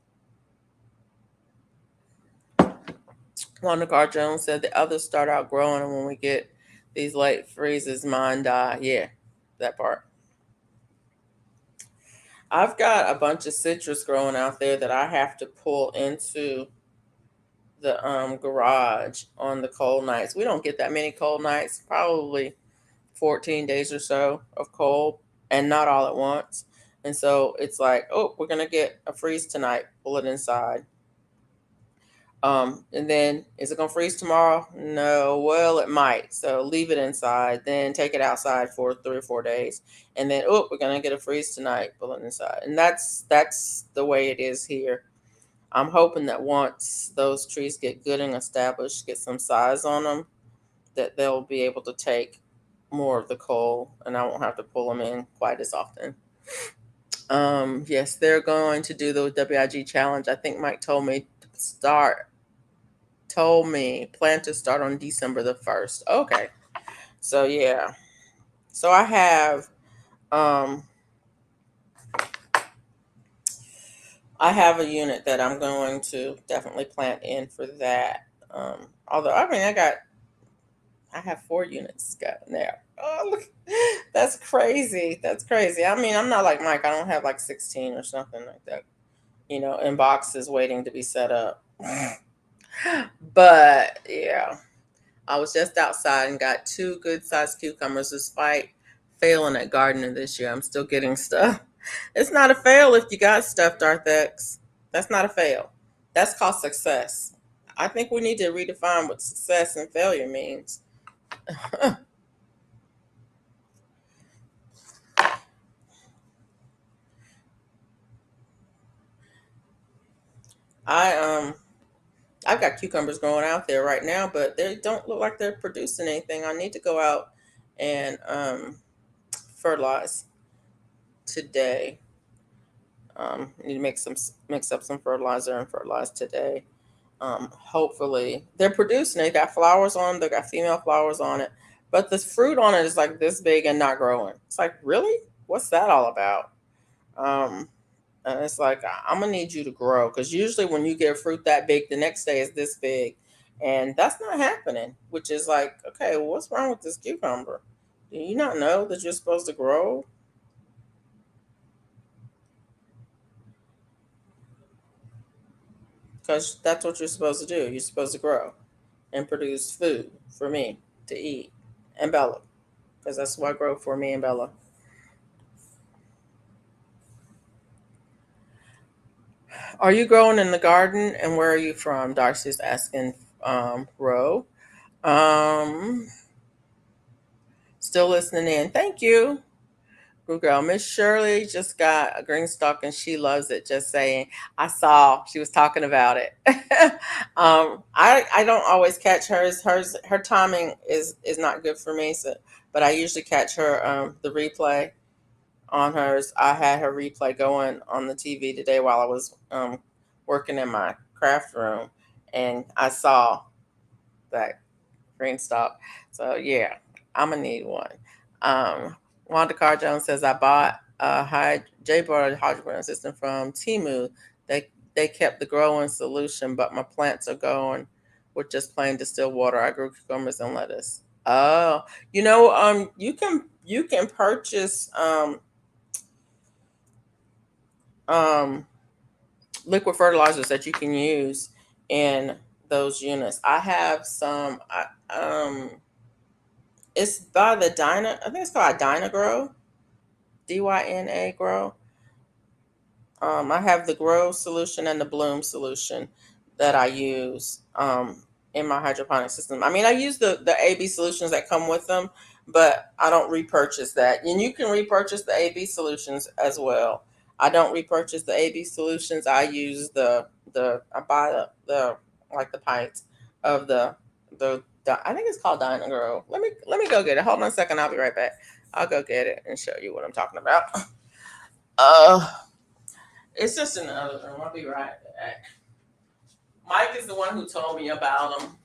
Wanda Carr Jones said the others start out growing, and when we get these late freezes, mine die. Yeah, that part. I've got a bunch of citrus growing out there that I have to pull into the garage on the cold nights. We don't get that many cold nights, probably 14 days or so of cold, and not all at once. And so it's like, oh, we're gonna get a freeze tonight. Pull it inside. And then is it gonna freeze tomorrow? No. Well, it might. So leave it inside. Then take it outside for 3 or 4 days, and then oh, we're gonna get a freeze tonight. Pull it inside, and that's the way it is here. I'm hoping that once those trees get good and established, get some size on them, that they'll be able to take more of the coal, and I won't have to pull them in quite as often. Yes, they're going to do the WIG challenge. I think Mike told me plan to start on December the 1st. Okay. So yeah. So um I have a unit that I'm going to definitely plant in for that. Although I mean I have 4 units got now. Oh look, that's crazy. That's crazy. I mean, I'm not like Mike. I don't have like 16 or something like that. In boxes waiting to be set up. But yeah, I was just outside and got 2 good-sized cucumbers. Despite failing at gardening this year, I'm still getting stuff. It's not a fail if you got stuff, Darthex. That's not a fail. That's called success. I think we need to redefine what success and failure means. I I've got cucumbers growing out there right now, but they don't look like they're producing anything. I need to go out and fertilize today. Need to mix up some fertilizer and fertilize today. Hopefully they're producing. They got flowers on. They got female flowers on it, but the fruit on it is like this big and not growing. It's like, really, what's that all about? Um, and it's like, I'm gonna need you to grow, because usually when you get fruit that big, the next day is this big, and that's not happening. Which is like, okay, well, what's wrong with this cucumber? Do you not know that you're supposed to grow? Because that's what you're supposed to do. You're supposed to grow and produce food for me to eat and Bella, because that's what I grow for me and Bella. Are you growing in the garden, and where are you from? Darcy's asking. Ro. Um, Still listening in. Thank you. Good girl. Miss Shirley just got a green stalk and she loves it. Just saying. I saw she was talking about it. I don't always catch hers. Her timing is not good for me. So, but I usually catch her the replay on hers. I had her replay going on the TV today while I was working in my craft room, and I saw that green stalk. So yeah, I'm gonna need one. Wanda Carr Jones says I bought Jay bought a hydroponic system from Timu. They kept the growing solution, but my plants are going with just plain distilled water. I grew cucumbers and lettuce. Oh, you can purchase um liquid fertilizers that you can use in those units. I have some. It's by the Dyna. I think it's called Dyna Grow. Dyna Grow. I have the Grow solution and the Bloom solution that I use in my hydroponic system. I mean, I use the AB solutions that come with them, but I don't repurchase that. And you can repurchase the AB solutions as well. I don't repurchase the AB solutions. I use I buy the like the pints of the I think it's called Dyna Grow. Let me go get it. Hold on a second. I'll be right back. I'll go get it and show you what I'm talking about. Uh, it's just in the other room. I'll be right back. Mike is the one who told me about them.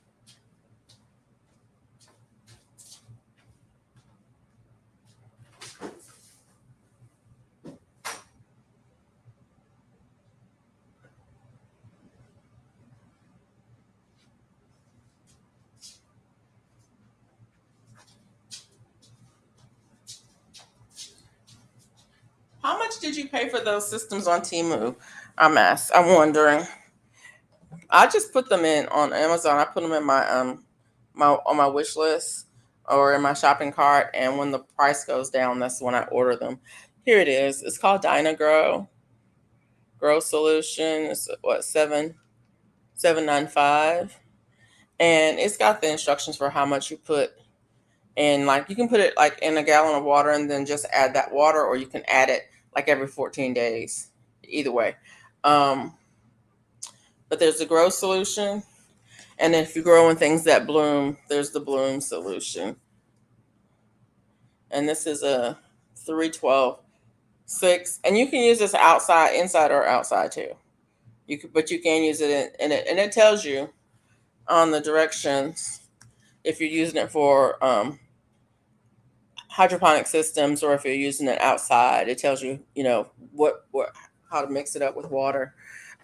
How much did you pay for those systems on Timu? I'm wondering. I just put them in on Amazon. I put them in my on my wish list or in my shopping cart, and when the price goes down, that's when I order them. Here it is. It's called Grow Solutions. What 795, and it's got the instructions for how much you put. And like you can put it like in a gallon of water and then just add that water, or you can add it like every 14 days. Either way. Um, but there's the grow solution. And if you're growing things that bloom, there's the bloom solution. And this is a 312 6. And you can use this outside, inside or outside too. But you can use it in it. And it tells you on the directions if you're using it for hydroponic systems or if you're using it outside. It tells you, what how to mix it up with water.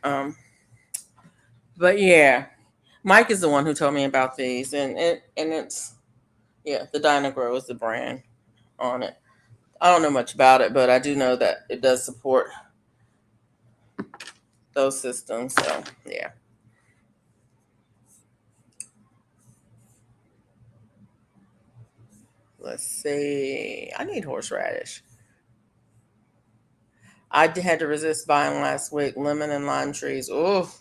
Um, but yeah, Mike is the one who told me about these, and it's yeah, the Dynagrow is the brand on it. I don't know much about it, but I do know that it does support those systems. So yeah, let's see. I need horseradish. Had to resist buying last week lemon and lime trees. Oh,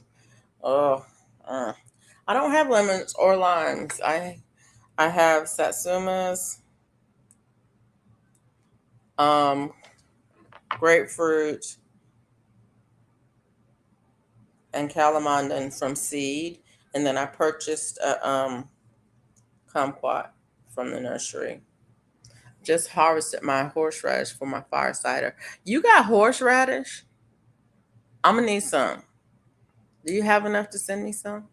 uh. I don't have lemons or limes. I have satsumas, um, grapefruit, and calamondin from seed, and then I purchased a kumquat from the nursery. Just harvested my horseradish for my fire cider. You got horseradish? I'm gonna need some. Do you have enough to send me some?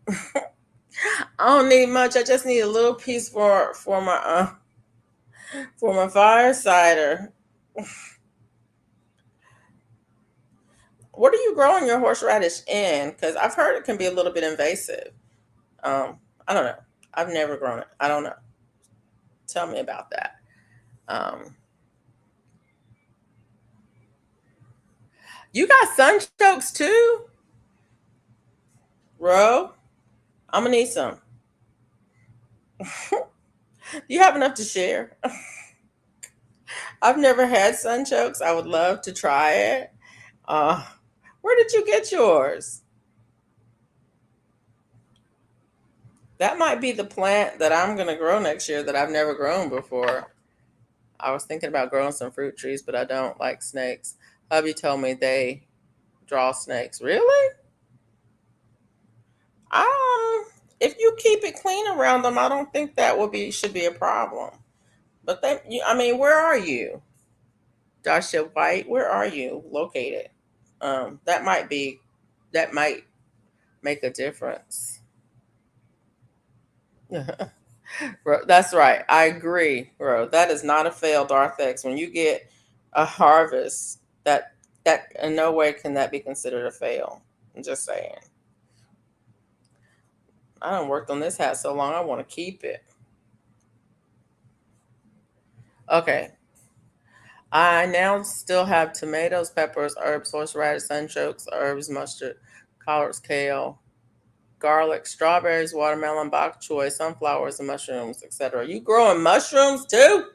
I don't need much. I just need a little piece for my fire cider. What are you growing your horseradish in? Because I've heard it can be a little bit invasive. I don't know. I've never grown it. I don't know. Tell me about that. Um, you got sunchokes too, Ro? I'm gonna need some. You have enough to share? I've never had sunchokes. I would love to try it. Uh, where did you get yours? That might be the plant that I'm gonna grow next year that I've never grown before. I was thinking about growing some fruit trees, but I don't like snakes. Hubby told me they draw snakes. Really? Um, if you keep it clean around them, I don't think that should be a problem. But I mean, where are you, Joshua White? Where are you located? That might be, that might make a difference. Bro, that's right. I agree, bro. That is not a fail, Darthex. When you get a harvest, that in no way can that be considered a fail. I'm just saying. I done worked on this hat so long, I want to keep it. Okay. I now still have tomatoes, peppers, herbs, horseradish, sunchokes, herbs, mustard, collards, kale, garlic, strawberries, watermelon, bok choy, sunflowers, and mushrooms, etc. You growing mushrooms too?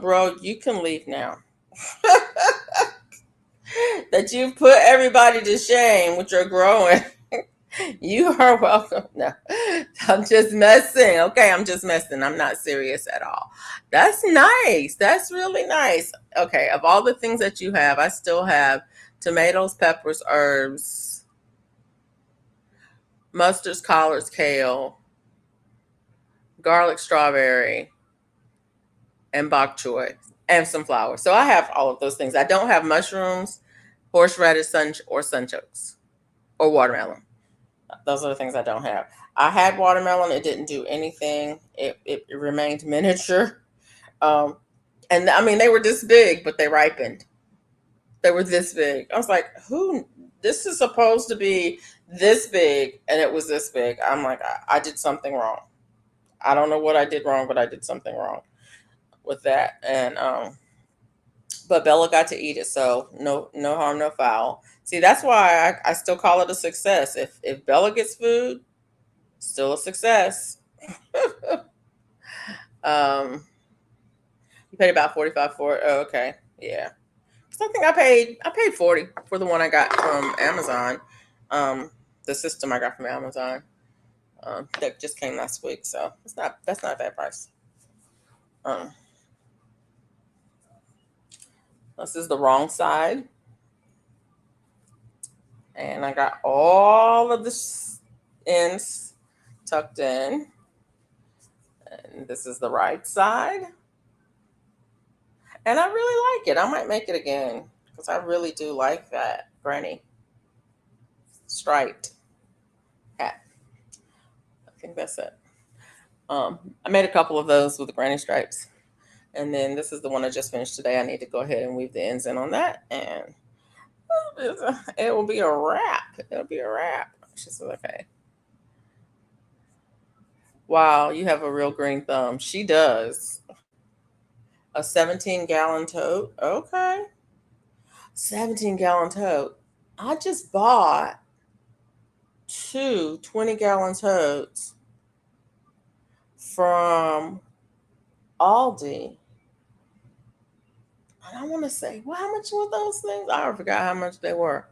Bro, you can leave now. That you've put everybody to shame with your growing. You are welcome. No, I'm just messing. Okay, I'm just messing. I'm not serious at all. That's nice. That's really nice. Okay, of all the things that you have, I still have tomatoes, peppers, herbs, mustards, collards, kale, garlic, strawberry, and bok choy, and some flowers. So I have all of those things. I don't have mushrooms, horseradish, sunchokes, or watermelon. Those are the things I don't have. I had watermelon. It didn't do anything. It remained miniature. Um, and I mean, they were this big, but they ripened. They were this big. I was like, who? This is supposed to be this big, and it was this big. I'm like, I did something wrong. I don't know what I did wrong, but I did something wrong with that. And but Bella got to eat it, so no harm, no foul. See, that's why I still call it a success. If Bella gets food, still a success. um, you paid about 45 for it. Oh, okay, yeah. So I think I paid 40 for the one I got from Amazon. The system I got from Amazon. That just came last week, so that's not a bad price. Um, this is the wrong side, and I got all of the ends tucked in, and this is the right side. And I really like it. I might make it again because I really do like that granny striped hat. I think that's it. I made a couple of those with the granny stripes. And then this is the one I just finished today. I need to go ahead and weave the ends in on that. And it will be a wrap. It'll be a wrap. She said, okay. Wow, you have a real green thumb. She does. A 17-gallon tote. Okay. 17-gallon tote. I just bought two 20-gallon totes from Aldi. And I want to say, well, how much were those things? I forgot how much they were.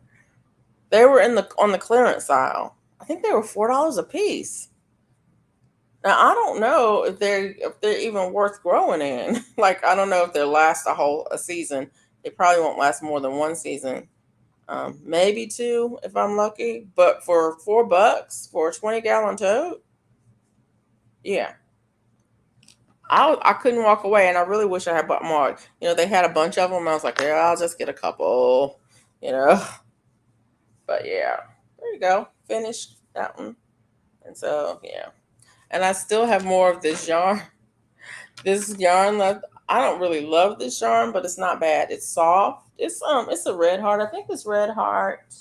They were on the clearance aisle. I think they were $4 a piece. Now I don't know if they're even worth growing in. Like I don't know if they'll last a season. They probably won't last more than one season. maybe two if I'm lucky. But for $4 for a 20-gallon tote, yeah, I couldn't walk away, and I really wish I had bought more. They had a bunch of them. I was like, yeah, I'll just get a couple. You know, but yeah, there you go, finished that one. And so yeah, and I still have more of this yarn. This yarn left. I don't really love this yarn, but it's not bad. It's soft. It's a Red Heart. I think it's Red Heart.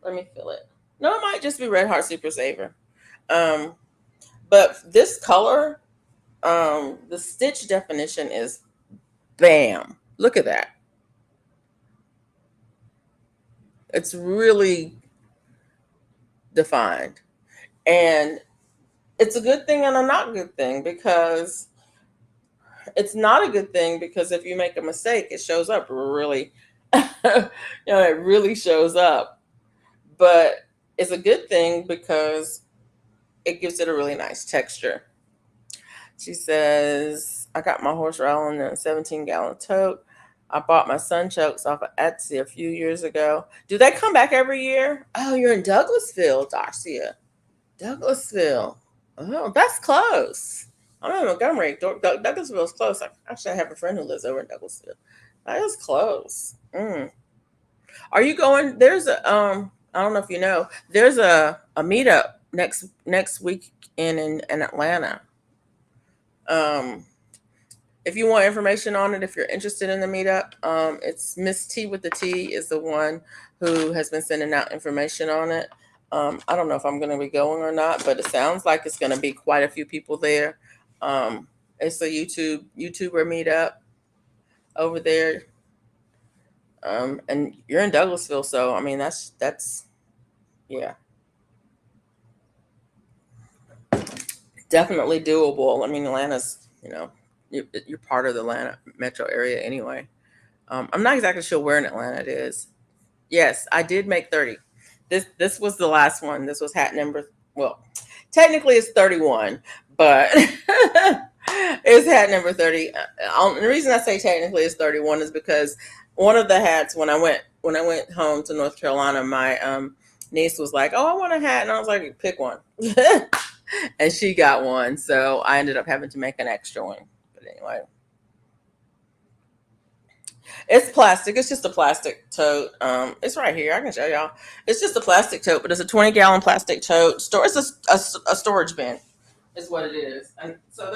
Let me feel it. No, it might just be Red Heart Super Saver. Um, but this color, the stitch definition is bam. Look at that. It's really defined. And it's a good thing and a not good thing, because it's not a good thing because if you make a mistake, it shows up really, it really shows up. But it's a good thing because it gives it a really nice texture. She says, I got my horse rolling in a 17-gallon tote. I bought my sun chokes off of Etsy a few years ago. Do they come back every year? Oh, you're in Douglasville, Darcia. Douglasville. Oh, that's close. I'm in Montgomery. Douglasville's close. Actually, I have a friend who lives over in Douglasville. That is close. Are you going? There's a I don't know if you know. There's a meetup next week in Atlanta. Um, if you want information on it, if you're interested in the meetup, it's Miss T with the T is the one who has been sending out information on it. I don't know if I'm going to be going or not, but it sounds like it's going to be quite a few people there. It's a YouTuber meetup over there, and you're in Douglasville, so I mean that's yeah, definitely doable. I mean, Atlanta's you're part of the Atlanta metro area anyway. I'm not exactly sure where in Atlanta it is. Yes, I did make 30. This was the last one. This was hat number. Well, technically it's 31, but it's hat number 30. The reason I say technically it's 31 is because one of the hats when I went home to North Carolina, my niece was like, "Oh, I want a hat," and I was like, "Pick one," and she got one. So I ended up having to make an extra one. But anyway. It's plastic. It's just a plastic tote. It's right here. I can show y'all. It's just a plastic tote, but it's a 20-gallon plastic tote. It's a storage bin, is what it is. And so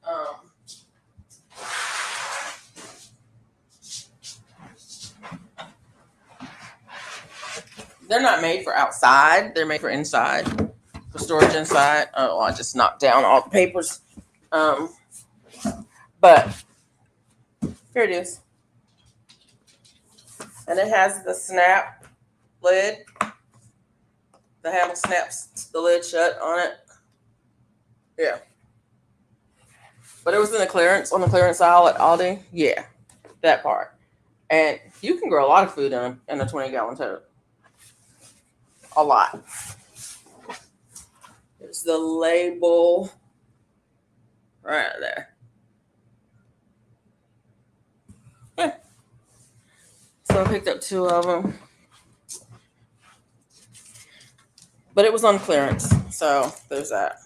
um, they're not made for outside. They're made for inside, for storage inside. Oh, I just knocked down all the papers. Um, but here it is, and it has the snap lid. The handle snaps the lid shut on it. Yeah. But it was in the clearance on the clearance aisle at Aldi. Yeah, that part. And you can grow a lot of food in a 20-gallon tote. A lot. There's the label right there. Yeah. So I picked up two of them, but it was on clearance. So there's that.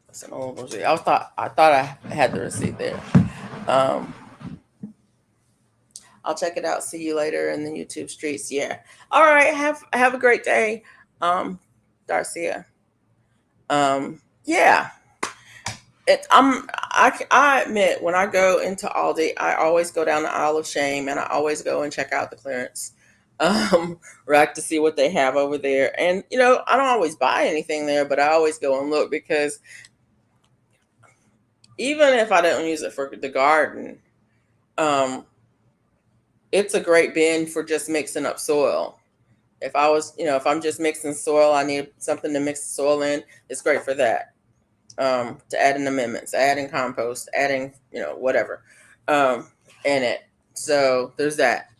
That's an old receipt. I thought I had the receipt there. Um, I'll check it out. See you later in the YouTube streets. Yeah. All right. Have a great day, Darcia. Yeah. I admit when I go into Aldi, I always go down the aisle of shame, and I always go and check out the clearance rack to see what they have over there. And I don't always buy anything there, but I always go and look because even if I don't use it for the garden, um, it's a great bin for just mixing up soil. If I'm just mixing soil, I need something to mix the soil in. It's great for that. To add in amendments, adding compost, adding, whatever, in it. So there's that.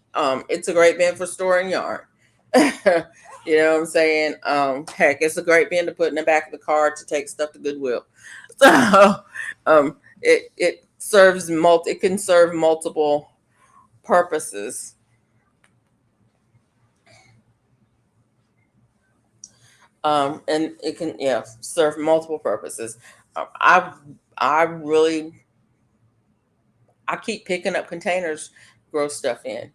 It's a great bin for storing yarn. You know what I'm saying? Heck, it's a great bin to put in the back of the car to take stuff to Goodwill. So it serves it can serve multiple purposes. And it can, yeah, serve multiple purposes. Um, I I really I keep picking up containers, grow stuff in.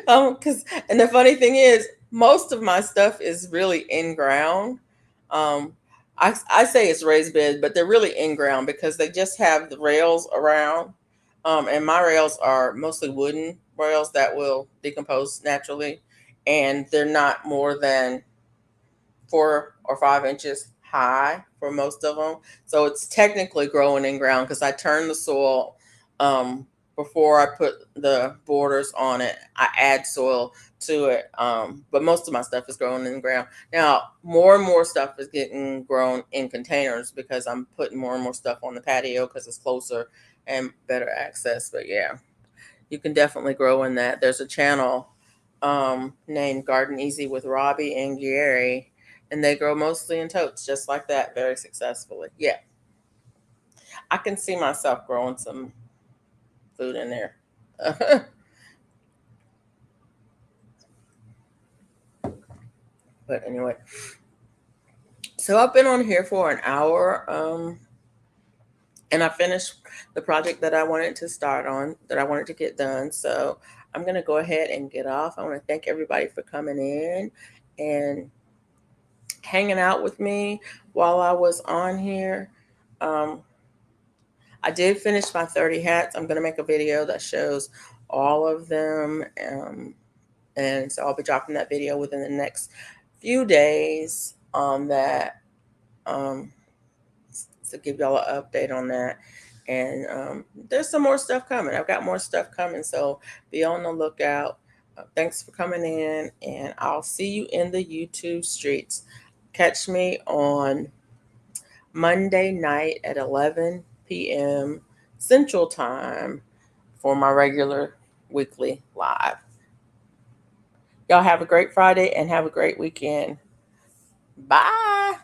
Cause and the funny thing is, most of my stuff is really in ground. Um, I say it's raised bed, but they're really in ground because they just have the rails around. And my rails are mostly wooden rails that will decompose naturally, and they're not more than 4 or 5 inches high for most of them. So it's technically growing in ground because I turn the soil before I put the borders on it. I add soil to it, but most of my stuff is growing in the ground. Now, more and more stuff is getting grown in containers because I'm putting more and more stuff on the patio because it's closer and better access. But yeah, you can definitely grow in that. There's a channel named Garden Easy with Robbie and Gary, and they grow mostly in totes, just like that, very successfully. Yeah, I can see myself growing some food in there. But anyway, so I've been on here for an hour, and I finished the project that I wanted to start on, that I wanted to get done. So I'm gonna go ahead and get off. I want to thank everybody for coming in and hanging out with me while I was on here. Um, I did finish my 30 hats. I'm going to make a video that shows all of them. And so I'll be dropping that video within the next few days on that, um, to give y'all an update on that. And there's some more stuff coming. I've got more stuff coming. So be on the lookout. Thanks for coming in. And I'll see you in the YouTube streets. Catch me on Monday night at 11 p.m. Central Time for my regular weekly live. Y'all have a great Friday and have a great weekend. Bye.